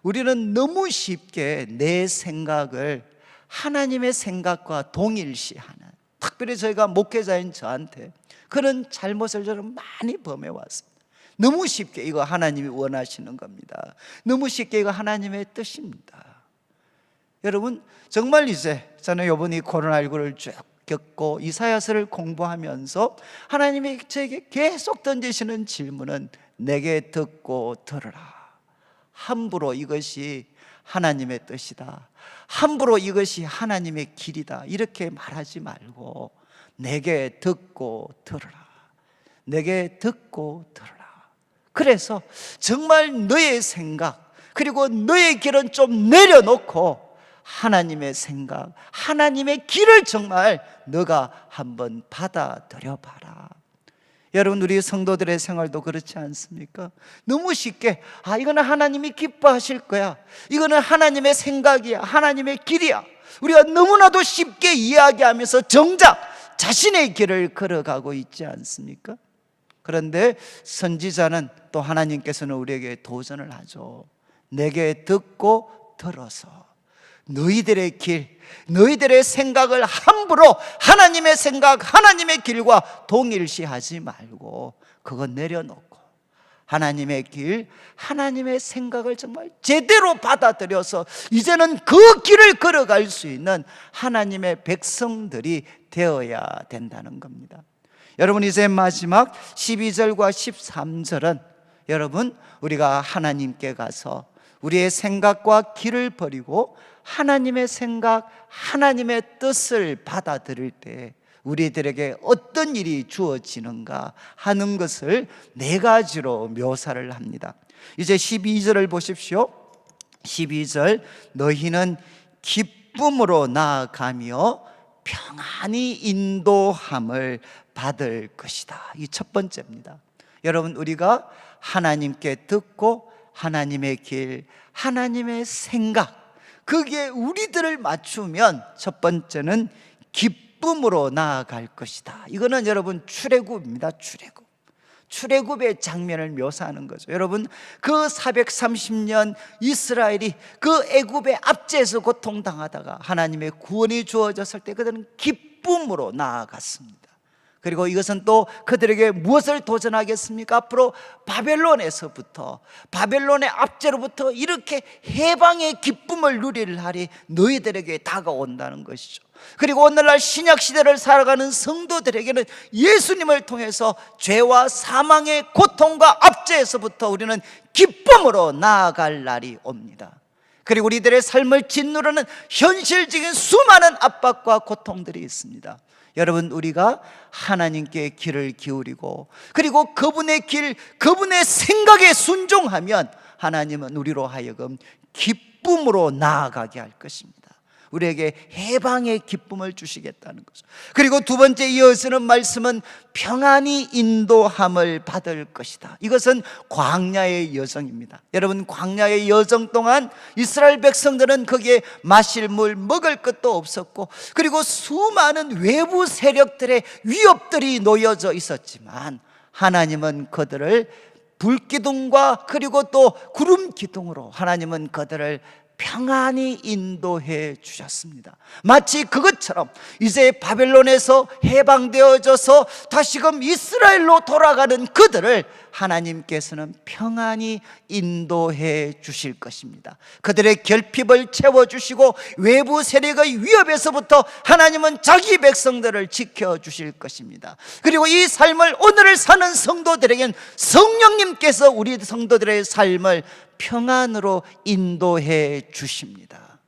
우리는 너무 쉽게 내 생각을 하나님의 생각과 동일시하는, 특별히 저희가 목회자인 저한테 그런 잘못을 저는 많이 범해왔습니다. 너무 쉽게 이거 하나님이 원하시는 겁니다. 너무 쉽게 이거 하나님의 뜻입니다. 여러분 정말 이제 저는 이번에 코로나19를 쭉 겪고 이사야서를 공부하면서 하나님이 저에게 계속 던지시는 질문은 내게 듣고 들으라. 함부로 이것이 하나님의 뜻이다, 함부로 이것이 하나님의 길이다 이렇게 말하지 말고 내게 듣고 들으라. 내게 듣고 들으라. 그래서 정말 너의 생각 그리고 너의 길은 좀 내려놓고 하나님의 생각, 하나님의 길을 정말 너가 한번 받아들여 봐라. 여러분 우리 성도들의 생활도 그렇지 않습니까? 너무 쉽게 이거는 하나님이 기뻐하실 거야, 이거는 하나님의 생각이야, 하나님의 길이야, 우리가 너무나도 쉽게 이야기하면서 정작 자신의 길을 걸어가고 있지 않습니까? 그런데 선지자는 또 하나님께서는 우리에게 도전을 하죠. 내게 듣고 들어서 너희들의 길, 너희들의 생각을 함부로 하나님의 생각, 하나님의 길과 동일시하지 말고 그거 내려놓고 하나님의 길, 하나님의 생각을 정말 제대로 받아들여서 이제는 그 길을 걸어갈 수 있는 하나님의 백성들이 되어야 된다는 겁니다. 여러분, 이제 마지막 12절과 13절은 여러분, 우리가 하나님께 가서 우리의 생각과 길을 버리고 하나님의 생각, 하나님의 뜻을 받아들일 때 우리들에게 어떤 일이 주어지는가 하는 것을 네 가지로 묘사를 합니다. 이제 12절을 보십시오. 12절, 너희는 기쁨으로 나아가며 평안히 인도함을 받을 것이다. 이 첫 번째입니다. 여러분, 우리가 하나님께 듣고 하나님의 길, 하나님의 생각, 거기에 우리들을 맞추면 첫 번째는 기쁨으로 나아갈 것이다. 이거는 여러분 출애굽입니다. 출애굽의 장면을 묘사하는 거죠. 여러분, 그 430년 이스라엘이 그 애굽의 압제에서 고통당하다가 하나님의 구원이 주어졌을 때 그들은 기쁨으로 나아갔습니다. 그리고 이것은 또 그들에게 무엇을 도전하겠습니까? 앞으로 바벨론에서부터, 바벨론의 압제로부터 이렇게 해방의 기쁨을 누리를 하리 너희들에게 다가온다는 것이죠. 그리고 오늘날 신약시대를 살아가는 성도들에게는 예수님을 통해서 죄와 사망의 고통과 압제에서부터 우리는 기쁨으로 나아갈 날이 옵니다. 그리고 우리들의 삶을 짓누르는 현실적인 수많은 압박과 고통들이 있습니다. 여러분, 우리가 하나님께 귀를 기울이고 그리고 그분의 길, 그분의 생각에 순종하면 하나님은 우리로 하여금 기쁨으로 나아가게 할 것입니다. 우리에게 해방의 기쁨을 주시겠다는 거죠. 그리고 두 번째 이어지는 말씀은 평안히 인도함을 받을 것이다. 이것은 광야의 여정입니다. 여러분, 광야의 여정 동안 이스라엘 백성들은 거기에 마실 물, 먹을 것도 없었고 그리고 수많은 외부 세력들의 위협들이 놓여져 있었지만 하나님은 그들을 불기둥과 그리고 또 구름 기둥으로 하나님은 그들을 평안히 인도해 주셨습니다. 마치 그것처럼 이제 바벨론에서 해방되어져서 다시금 이스라엘로 돌아가는 그들을 하나님께서는 평안히 인도해 주실 것입니다. 그들의 결핍을 채워주시고 외부 세력의 위협에서부터 하나님은 자기 백성들을 지켜주실 것입니다. 그리고 이 삶을 오늘을 사는 성도들에겐 성령님께서 우리 성도들의 삶을 평안으로 인도해 주십니다.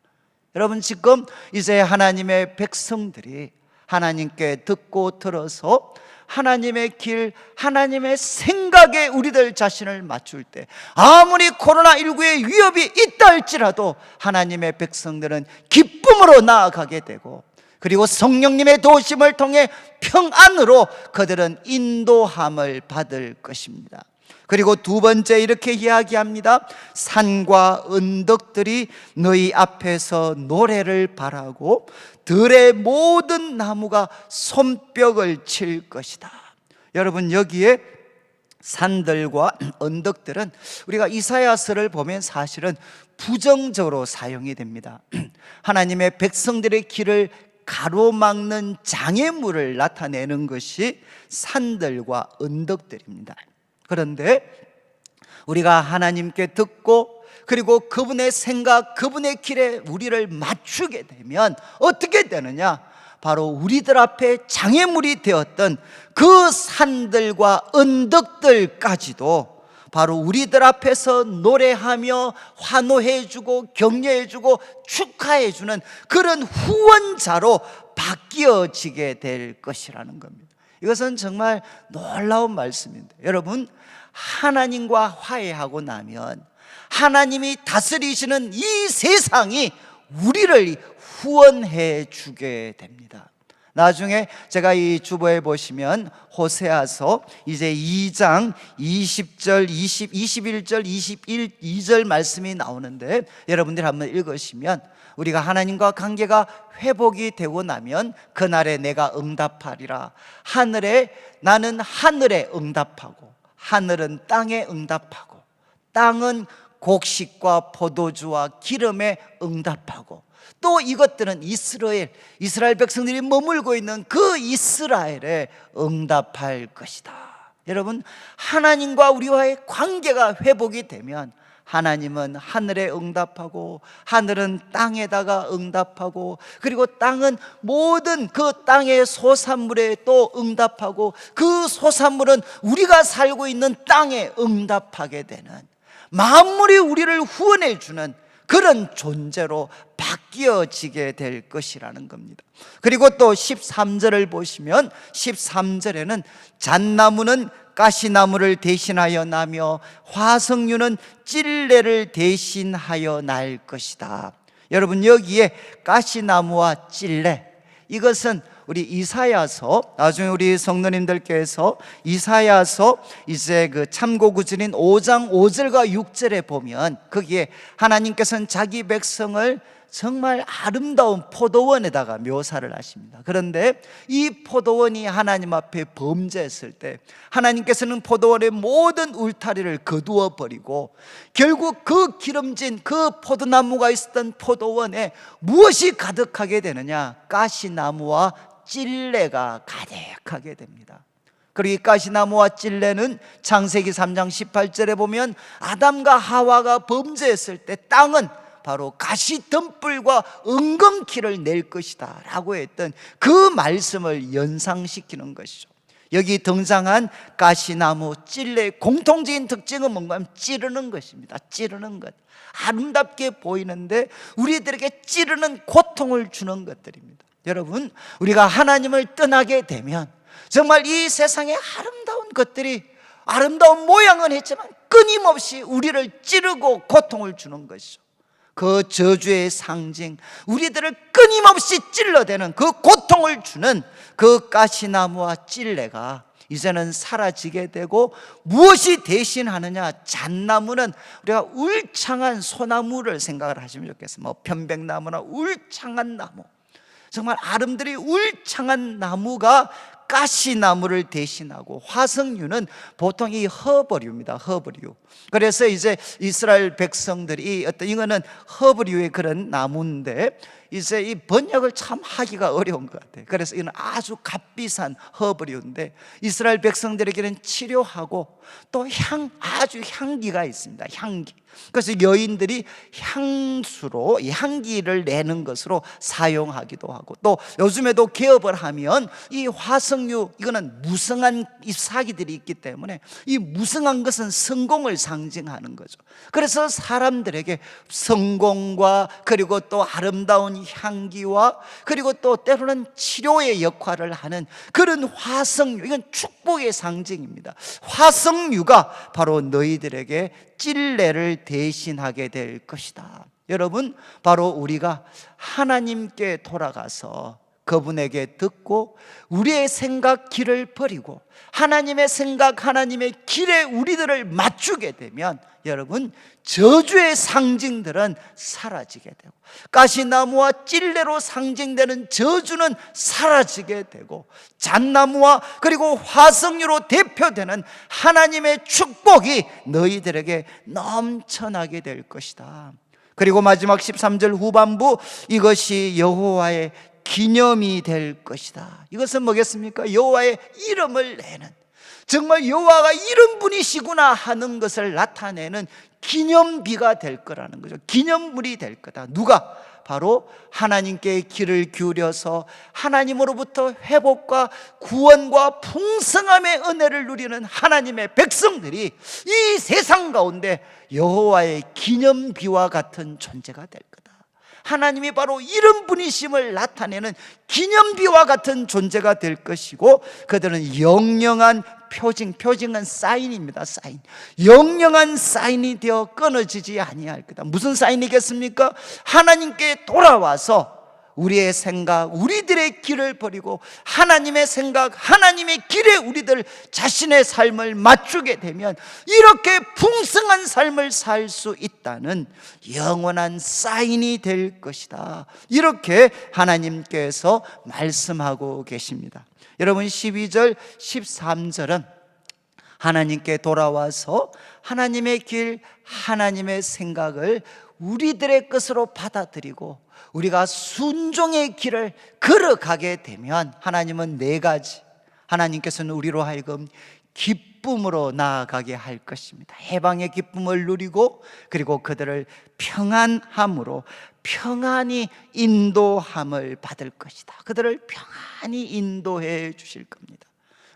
여러분, 지금 이제 하나님의 백성들이 하나님께 듣고 들어서 하나님의 길, 하나님의 생각에 우리들 자신을 맞출 때 아무리 코로나19의 위협이 있다 할지라도 하나님의 백성들은 기쁨으로 나아가게 되고 그리고 성령님의 도우심을 통해 평안으로 그들은 인도함을 받을 것입니다. 그리고 두 번째 이렇게 이야기합니다. 산과 언덕들이 너희 앞에서 노래를 바라고 들의 모든 나무가 손뼉을 칠 것이다. 여러분, 여기에 산들과 언덕들은 우리가 이사야서를 보면 사실은 부정적으로 사용이 됩니다. 하나님의 백성들의 길을 가로막는 장애물을 나타내는 것이 산들과 언덕들입니다. 그런데 우리가 하나님께 듣고 그리고 그분의 생각, 그분의 길에 우리를 맞추게 되면 어떻게 되느냐? 바로 우리들 앞에 장애물이 되었던 그 산들과 언덕들까지도 바로 우리들 앞에서 노래하며 환호해주고 격려해주고 축하해주는 그런 후원자로 바뀌어지게 될 것이라는 겁니다. 이것은 정말 놀라운 말씀인데, 여러분, 하나님과 화해하고 나면 하나님이 다스리시는 이 세상이 우리를 후원해 주게 됩니다. 나중에 제가 이 주보에 보시면 호세아서 이제 2장 20절, 21절, 22절 말씀이 나오는데 여러분들이 한번 읽으시면 우리가 하나님과 관계가 회복이 되고 나면 그날에 내가 응답하리라. 나는 하늘에 응답하고 하늘은 땅에 응답하고 땅은 곡식과 포도주와 기름에 응답하고 또 이것들은 이스라엘 백성들이 머물고 있는 그 이스라엘에 응답할 것이다. 여러분, 하나님과 우리와의 관계가 회복이 되면 하나님은 하늘에 응답하고 하늘은 땅에다가 응답하고 그리고 땅은 모든 그 땅의 소산물에 또 응답하고 그 소산물은 우리가 살고 있는 땅에 응답하게 되는, 만물이 우리를 후원해 주는 그런 존재로 바뀌어지게 될 것이라는 겁니다. 그리고 또 13절을 보시면 13절에는 잣나무는 가시나무를 대신하여 나며 화석류는 찔레를 대신하여 날 것이다. 여러분, 여기에 가시나무와 찔레, 이것은 우리 이사야서, 나중에 우리 성도님들께서 이사야서 이제 그 참고 구절인 5장 5절과 6절에 보면 거기에 하나님께서는 자기 백성을 정말 아름다운 포도원에다가 묘사를 하십니다. 그런데 이 포도원이 하나님 앞에 범죄했을 때 하나님께서는 포도원의 모든 울타리를 거두어 버리고 결국 그 기름진 그 포도나무가 있었던 포도원에 무엇이 가득하게 되느냐? 가시나무와 찔레가 가득하게 됩니다. 그리고 이 가시나무와 찔레는 창세기 3장 18절에 보면 아담과 하와가 범죄했을 때 땅은 바로 가시덤불과 은검키를 낼 것이다 라고 했던 그 말씀을 연상시키는 것이죠. 여기 등장한 가시나무, 찔레의 공통적인 특징은 뭔가 하면 찌르는 것입니다. 찌르는 것. 아름답게 보이는데 우리들에게 찌르는 고통을 주는 것들입니다. 여러분, 우리가 하나님을 떠나게 되면 정말 이 세상의 아름다운 것들이 아름다운 모양은 했지만 끊임없이 우리를 찌르고 고통을 주는 것이죠. 그 저주의 상징, 우리들을 끊임없이 찔러대는 그 고통을 주는 그 가시나무와 찔레가 이제는 사라지게 되고 무엇이 대신하느냐? 잣나무는 우리가 울창한 소나무를 생각을 하시면 좋겠습니다. 뭐 편백나무나 울창한 나무, 정말 아름드리 울창한 나무가 가시나무를 대신하고, 화석류는 보통 이 허브류입니다. 허브류. 그래서 이제 이스라엘 백성들이 이거는 허브류의 그런 나무인데 이제 이 번역을 참 하기가 어려운 것 같아요. 그래서 이건 아주 값비싼 허브류인데 이스라엘 백성들에게는 치료하고 또 아주 향기가 있습니다. 향기. 그래서 여인들이 향수로 이 향기를 내는 것으로 사용하기도 하고, 또 요즘에도 개업을 하면 이 화석류, 이거는 무성한 이 사기들이 있기 때문에 이 무성한 것은 성공을 상징하는 거죠. 그래서 사람들에게 성공과 그리고 또 아름다운 향기와 그리고 또 때로는 치료의 역할을 하는 그런 화석류, 이건 축복의 상징입니다. 화석류가 바로 너희들에게 찔레를 대신하게 될 것이다. 여러분, 바로 우리가 하나님께 돌아가서 그분에게 듣고 우리의 생각 길을 버리고 하나님의 생각, 하나님의 길에 우리들을 맞추게 되면 여러분, 저주의 상징들은 사라지게 되고 가시나무와 찔레로 상징되는 저주는 사라지게 되고 잣나무와 그리고 화석류로 대표되는 하나님의 축복이 너희들에게 넘쳐나게 될 것이다. 그리고 마지막 13절 후반부, 이것이 여호와의 기념이 될 것이다. 이것은 뭐겠습니까? 여호와의 이름을 내는, 정말 여호와가 이런 분이시구나 하는 것을 나타내는 기념비가 될 거라는 거죠. 기념물이 될 거다. 누가? 바로 하나님께 귀를 기울여서 하나님으로부터 회복과 구원과 풍성함의 은혜를 누리는 하나님의 백성들이 이 세상 가운데 여호와의 기념비와 같은 존재가 될 거다. 하나님이 바로 이런 분이심을 나타내는 기념비와 같은 존재가 될 것이고, 그들은 영영한 표징은 사인입니다. 사인. 영영한 사인이 되어 끊어지지 아니할 거다. 무슨 사인이겠습니까? 하나님께 돌아와서 우리의 생각, 우리들의 길을 버리고 하나님의 생각, 하나님의 길에 우리들 자신의 삶을 맞추게 되면 이렇게 풍성한 삶을 살 수 있다는 영원한 사인이 될 것이다. 이렇게 하나님께서 말씀하고 계십니다. 여러분, 12절, 13절은 하나님께 돌아와서 하나님의 길, 하나님의 생각을 우리들의 것으로 받아들이고 우리가 순종의 길을 걸어가게 되면 하나님은 네 가지, 하나님께서는 우리로 하여금 기쁨으로 나아가게 할 것입니다. 해방의 기쁨을 누리고 그리고 그들을 평안함으로 평안히 인도함을 받을 것이다. 그들을 평안히 인도해 주실 겁니다.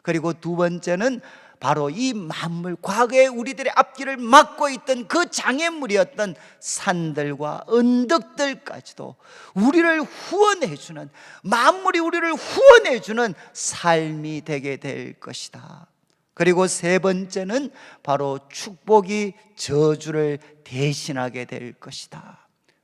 그리고 두 번째는 바로 이 만물, 과거에 우리들의 앞길을 막고 있던 그 장애물이었던 산들과 언덕들까지도 우리를 후원해 주는, 만물이 우리를 후원해 주는 삶이 되게 될 것이다. 그리고 세 번째는 바로 축복이 저주를 대신하게 될 것이다.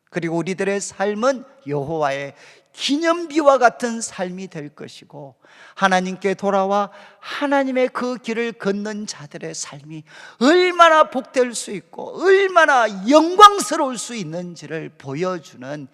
그리고 우리들의 삶은 여호와의 기념비와 같은 삶이 될 것이고, 하나님께 돌아와 하나님의 그 길을 걷는 자들의 삶이 얼마나 복될 수 있고 얼마나 영광스러울 수 있는지를 보여주는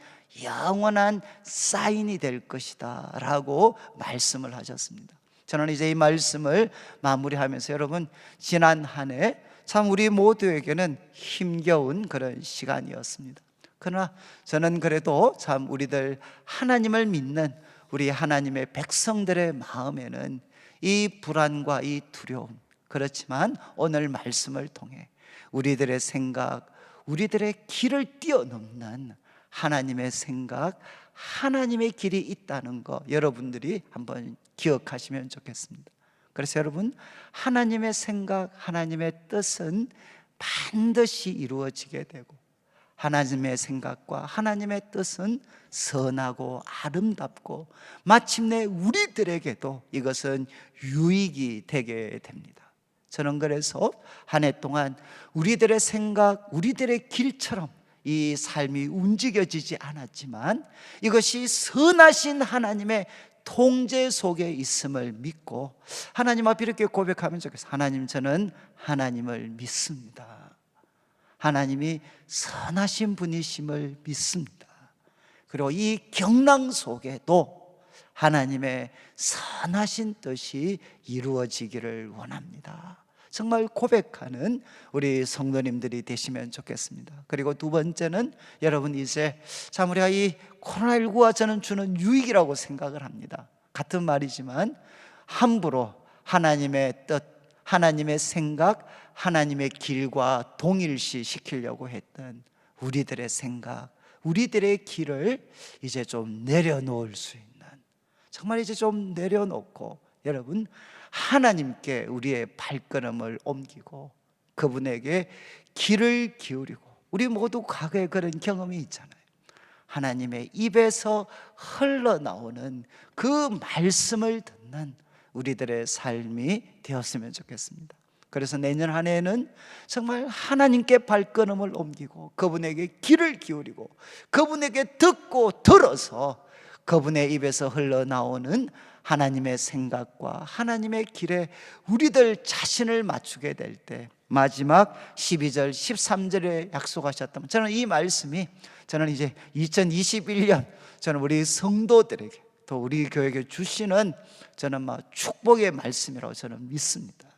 영원한 사인이 될 것이다 라고 말씀을 하셨습니다. 저는 이제 이 말씀을 마무리하면서 여러분, 지난 한 해 참 우리 모두에게는 힘겨운 그런 시간이었습니다. 그러나 저는 그래도 참 우리들 하나님을 믿는 우리 하나님의 백성들의 마음에는 이 불안과 이 두려움, 그렇지만 오늘 말씀을 통해 우리들의 생각, 우리들의 길을 뛰어넘는 하나님의 생각, 하나님의 길이 있다는 거 여러분들이 한번 기억하시면 좋겠습니다. 그래서 여러분, 하나님의 생각, 하나님의 뜻은 반드시 이루어지게 되고, 하나님의 생각과 하나님의 뜻은 선하고 아름답고 마침내 우리들에게도 이것은 유익이 되게 됩니다. 저는 그래서 한 해 동안 우리들의 생각, 우리들의 길처럼 이 삶이 움직여지지 않았지만 이것이 선하신 하나님의 통제 속에 있음을 믿고 하나님 앞에 이렇게 고백하면 좋겠어요. 하나님, 저는 하나님을 믿습니다. 하나님이 선하신 분이심을 믿습니다. 그리고 이 경랑 속에도 하나님의 선하신 뜻이 이루어지기를 원합니다. 정말 고백하는 우리 성도님들이 되시면 좋겠습니다. 그리고 두 번째는 여러분, 이제 참 우리가 이 코로나19가 저는 주는 유익이라고 생각을 합니다. 같은 말이지만 함부로 하나님의 뜻, 하나님의 생각, 하나님의 길과 동일시 시키려고 했던 우리들의 생각, 우리들의 길을 이제 좀 내려놓을 수 있는, 정말 이제 좀 내려놓고 여러분, 하나님께 우리의 발걸음을 옮기고 그분에게 길을 기울이고, 우리 모두 과거에 그런 경험이 있잖아요. 하나님의 입에서 흘러나오는 그 말씀을 듣는 우리들의 삶이 되었으면 좋겠습니다. 그래서 내년 한 해에는 정말 하나님께 발걸음을 옮기고 그분에게 길을 기울이고 그분에게 듣고 들어서 그분의 입에서 흘러나오는 하나님의 생각과 하나님의 길에 우리들 자신을 맞추게 될 때, 마지막 12절 13절에 약속하셨다면, 저는 이 말씀이 저는 이제 2021년 저는 우리 성도들에게 또 우리 교회에 주시는 저는 막 축복의 말씀이라고 저는 믿습니다.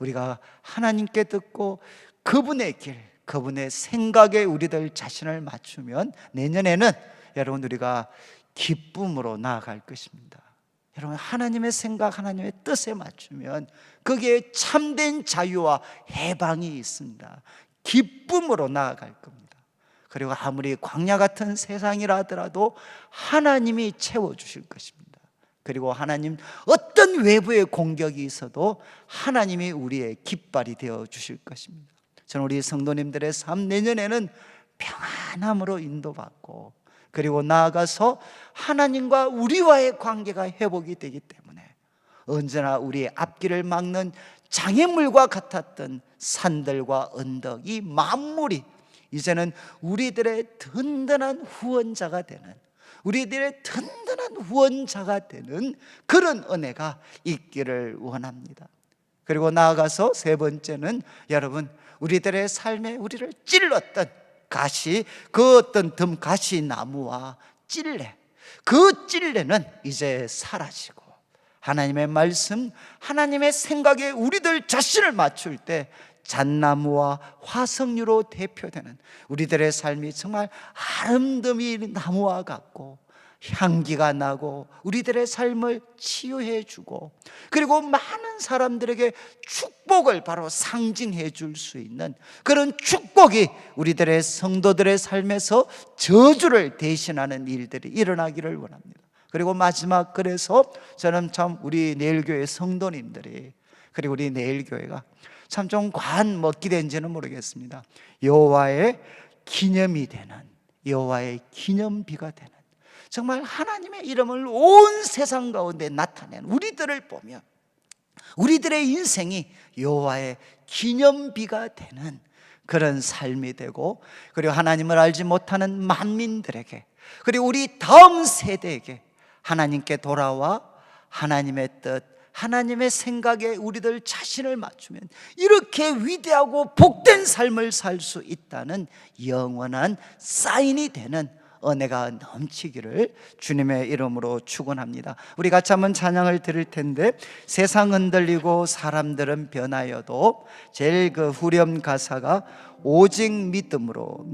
우리가 하나님께 듣고 그분의 길, 그분의 생각에 우리들 자신을 맞추면 내년에는 여러분, 우리가 기쁨으로 나아갈 것입니다. 여러분, 하나님의 생각, 하나님의 뜻에 맞추면 거기에 참된 자유와 해방이 있습니다. 기쁨으로 나아갈 겁니다. 그리고 아무리 광야 같은 세상이라 하더라도 하나님이 채워주실 것입니다. 그리고 하나님, 어떤 외부의 공격이 있어도 하나님이 우리의 깃발이 되어 주실 것입니다. 저는 우리 성도님들의 삶, 내년에는 평안함으로 인도받고 그리고 나아가서 하나님과 우리와의 관계가 회복이 되기 때문에 언제나 우리의 앞길을 막는 장애물과 같았던 산들과 언덕, 이 만물이 이제는 우리들의 든든한 후원자가 되는, 우리들의 든든한 후원자가 되는 그런 은혜가 있기를 원합니다. 그리고 나아가서 세 번째는 여러분, 우리들의 삶에 우리를 찔렀던 가시, 그 어떤 덤가시 나무와 찔레, 그 찔레는 이제 사라지고 하나님의 말씀, 하나님의 생각에 우리들 자신을 맞출 때 잣나무와 화석류로 대표되는 우리들의 삶이 정말 아름드리 나무와 같고 향기가 나고 우리들의 삶을 치유해 주고, 그리고 많은 사람들에게 축복을 바로 상징해 줄 수 있는 그런 축복이 우리들의 성도들의 삶에서 저주를 대신하는 일들이 일어나기를 원합니다. 그리고 마지막, 그래서 저는 참 우리 내일교회 성도님들이, 그리고 우리 내일교회가 참 좀 과한 뭐 기대인지는 모르겠습니다. 여호와의 기념이 되는, 여호와의 기념비가 되는, 정말 하나님의 이름을 온 세상 가운데 나타낸 우리들을 보면 우리들의 인생이 여호와의 기념비가 되는 그런 삶이 되고, 그리고 하나님을 알지 못하는 만민들에게, 그리고 우리 다음 세대에게 하나님께 돌아와 하나님의 뜻, 하나님의 생각에 우리들 자신을 맞추면 이렇게 위대하고 복된 삶을 살 수 있다는 영원한 사인이 되는 은혜가 넘치기를 주님의 이름으로 축원합니다. 우리 같이 한번 찬양을 드릴 텐데, 세상 흔들리고 사람들은 변하여도 제일 그 후렴 가사가 오직 믿음으로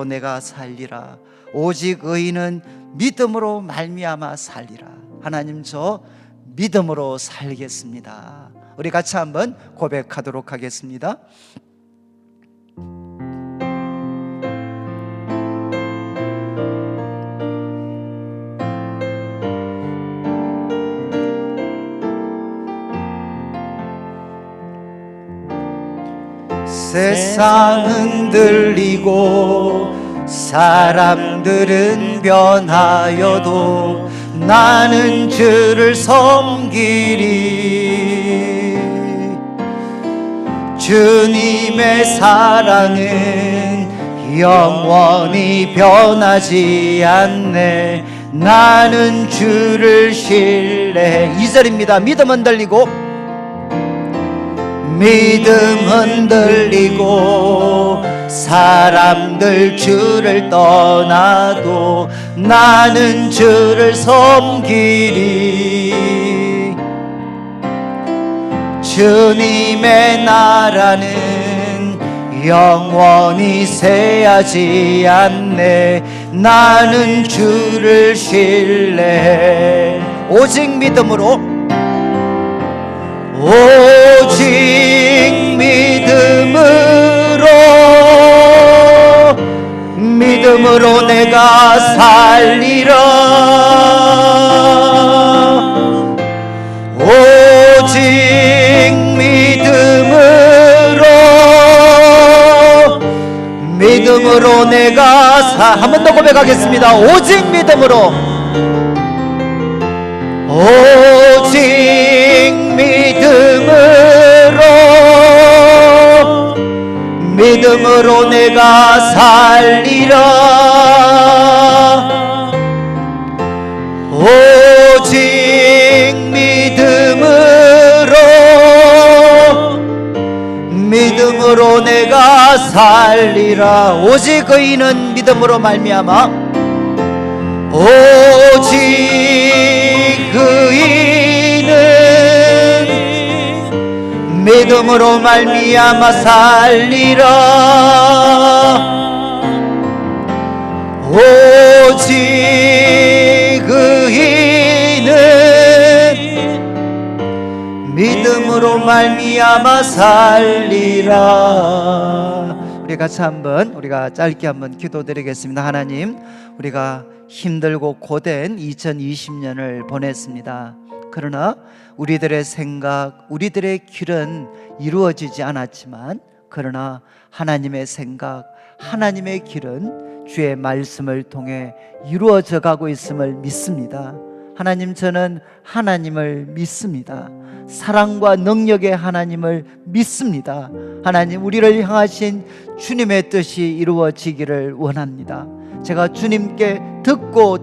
내가 살리라. 오직 의인은 믿음으로 말미암아 살리라. 하나님, 저 믿음으로 살겠습니다. 우리 같이 한번 고백하도록 하겠습니다. 세상 흔들리고 사람들은 변하여도 나는 주를 섬기리. 주님의 사랑은 영원히 변하지 않네. 나는 주를 신뢰해. 2절입니다. 믿음 흔들리고 사람들 주를 떠나도 나는 주를 섬기리. 주님의 나라는 영원히 쇠하지 않네. 나는 주를 신뢰해. 오직 믿음으로 믿음으로 내가 살리라. 오직 믿음으로 내가 한 번 더 고백하겠습니다. 오직 믿음으로 내가 살리라. 오직 믿음으로 내가 살리라. 오직 의인은 믿음으로 말미암아, 오직 의인은 믿음으로 말미암아 살리라. 오직 의인은 믿음으로 말미암아 살리라. 우리 같이 우리가 짧게 한번 기도드리겠습니다. 하나님, 우리가 힘들고 고된 2020년을 보냈습니다. 그러나 우리들의 생각, 우리들의 길은 이루어지지 않았지만, 그러나 하나님의 생각, 하나님의 길은 주의 말씀을 통해 이루어져 가고 있음을 믿습니다. 하나님, 저는 하나님을 믿습니다. 사랑과 능력의 하나님을 믿습니다. 하나님, 우리를 향하신 주님의 뜻이 이루어지기를 원합니다. 제가 주님께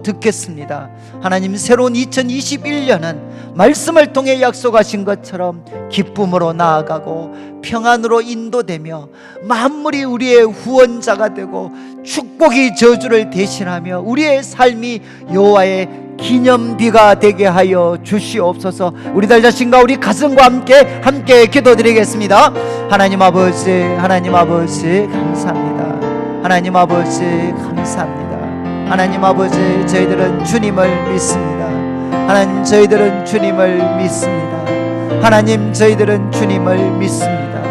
듣겠습니다. 하나님, 새로운 2021년은 말씀을 통해 약속하신 것처럼 기쁨으로 나아가고 평안으로 인도되며 만물이 우리의 후원자가 되고 축복이 저주를 대신하며 우리의 삶이 여호와의 기념비가 되게 하여 주시옵소서. 우리들 자신과 우리 가슴과 함께 기도드리겠습니다. 하나님 아버지 감사합니다. 하나님 아버지 감사합니다. 하나님 아버지, 저희들은 주님을 믿습니다. 하나님, 저희들은 주님을 믿습니다. 하나님, 저희들은 주님을 믿습니다.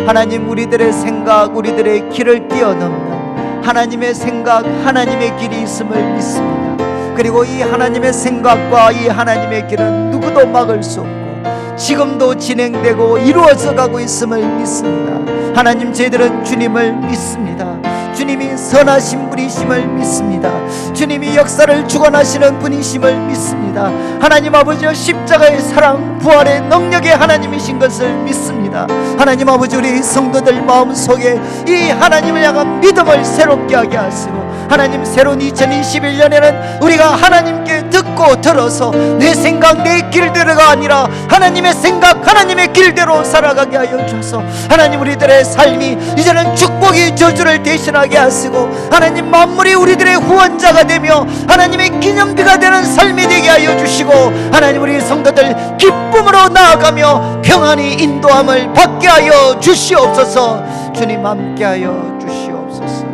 하나님, 우리들의 생각, 우리들의 길을 뛰어넘는 하나님의 생각, 하나님의 길이 있음을 믿습니다. 그리고 이 하나님의 생각과 이 하나님의 길은 누구도 막을 수 없고 지금도 진행되고 이루어져 가고 있음을 믿습니다. 하나님, 저희들은 주님을 믿습니다. 주님이 선하신 분이심을 믿습니다. 주님이 역사를 주관하시는 분이심을 믿습니다. 하나님 아버지여, 십자가의 사랑, 부활의 능력의 하나님이신 것을 믿습니다. 하나님 아버지, 우리 성도들 마음속에 이 하나님을 향한 믿음을 새롭게 하게 하시고, 하나님, 새로운 2021년에는 우리가 하나님께 듣고 들어서 내 생각, 내 길대로가 아니라 하나님의 생각, 하나님의 길대로 살아가게 하여 주셔서, 하나님, 우리들의 삶이 이제는 축복이 저주를 대신하게 하시고, 하나님, 만물이 우리들의 후원자가 되며 하나님의 기념비가 되는 삶이 되게 하여 주시고, 하나님, 우리 성도들 기쁨으로 나아가며 평안히 인도함을 받게 하여 주시옵소서. 주님, 함께 하여 주시옵소서.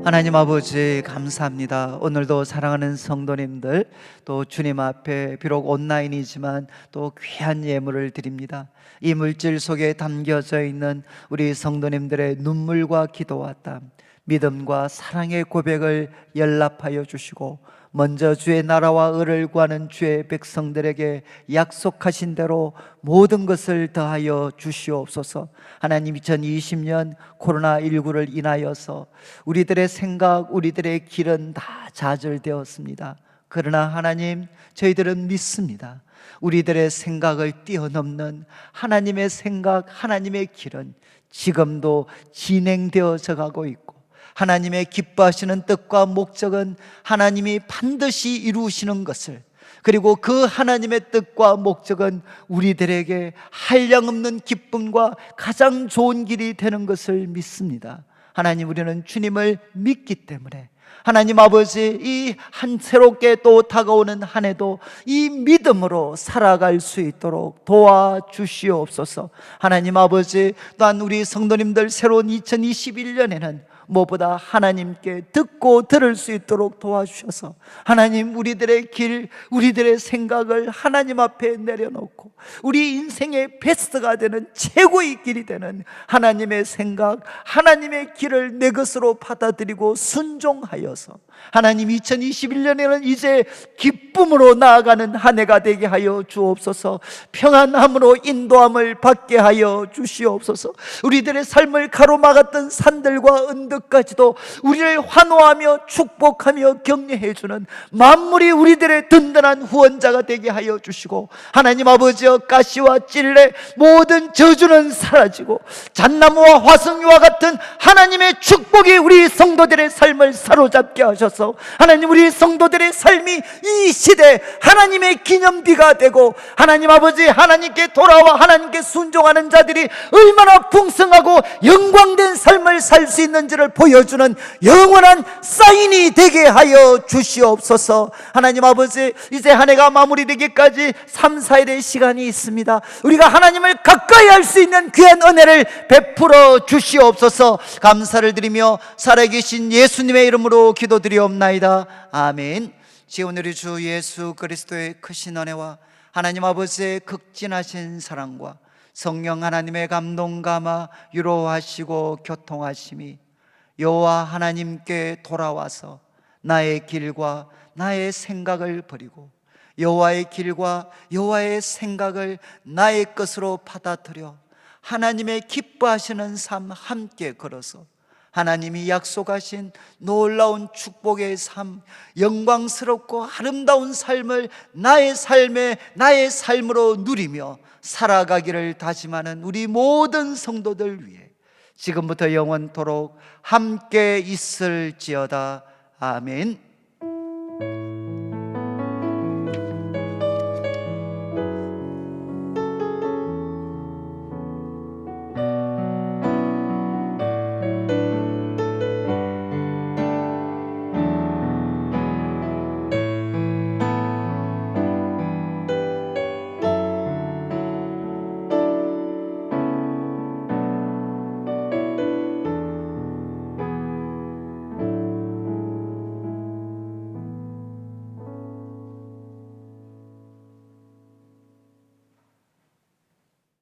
하나님 아버지, 감사합니다. 오늘도 사랑하는 성도님들, 또 주님 앞에 비록 온라인이지만 또 귀한 예물을 드립니다. 이 물질 속에 담겨져 있는 우리 성도님들의 눈물과 기도와 땀, 믿음과 사랑의 고백을 연락하여 주시고, 먼저 주의 나라와 의를 구하는 주의 백성들에게 약속하신 대로 모든 것을 더하여 주시옵소서. 하나님, 2020년 코로나19를 인하여서 우리들의 생각, 우리들의 길은 다 좌절되었습니다. 그러나 하나님, 저희들은 믿습니다. 우리들의 생각을 뛰어넘는 하나님의 생각, 하나님의 길은 지금도 진행되어져 가고 있고, 하나님의 기뻐하시는 뜻과 목적은 하나님이 반드시 이루시는 것을, 그리고 그 하나님의 뜻과 목적은 우리들에게 한량없는 기쁨과 가장 좋은 길이 되는 것을 믿습니다. 하나님, 우리는 주님을 믿기 때문에 하나님 아버지, 이 한 새롭게 또 다가오는 한 해도 이 믿음으로 살아갈 수 있도록 도와주시옵소서. 하나님 아버지, 또한 우리 성도님들 새로운 2021년에는 무엇보다 하나님께 듣고 들을 수 있도록 도와주셔서, 하나님, 우리들의 길, 우리들의 생각을 하나님 앞에 내려놓고 우리 인생의 베스트가 되는, 최고의 길이 되는 하나님의 생각, 하나님의 길을 내 것으로 받아들이고 순종하여서, 하나님, 2021년에는 이제 기쁨으로 나아가는 한 해가 되게 하여 주옵소서. 평안함으로 인도함을 받게 하여 주시옵소서. 우리들의 삶을 가로막았던 산들과 언덕까지도 우리를 환호하며 축복하며 격려해 주는 만물이 우리들의 든든한 후원자가 되게 하여 주시고, 하나님 아버지여, 가시와 찔레 모든 저주는 사라지고 잣나무와 화석류와 같은 하나님의 축복이 우리 성도들의 삶을 사로잡게 하셔서, 하나님, 우리 성도들의 삶이 이 시대 하나님의 기념비가 되고, 하나님 아버지, 하나님께 돌아와 하나님께 순종하는 자들이 얼마나 풍성하고 영광된 삶을 살 수 있는지를 보여주는 영원한 사인이 되게 하여 주시옵소서. 하나님 아버지, 이제 한 해가 마무리되기까지 3, 4일의 시간이 있습니다. 우리가 하나님을 가까이 할 수 있는 귀한 은혜를 베풀어 주시옵소서. 감사를 드리며 살아계신 예수님의 이름으로 기도드리옵나이다. 아멘. 지금 우리 주 예수 그리스도의 크신 은혜와 하나님 아버지의 극진하신 사랑과 성령 하나님의 감동 감화 유로하시고 교통하심이 여호와 하나님께 돌아와서 나의 길과 나의 생각을 버리고 여호와의 길과 여호와의 생각을 나의 것으로 받아들여 하나님의 기뻐하시는 삶 함께 걸어서 하나님이 약속하신 놀라운 축복의 삶, 영광스럽고 아름다운 삶을 나의 삶으로 누리며 살아가기를 다짐하는 우리 모든 성도들 위해 지금부터 영원토록 함께 있을지어다. 아멘.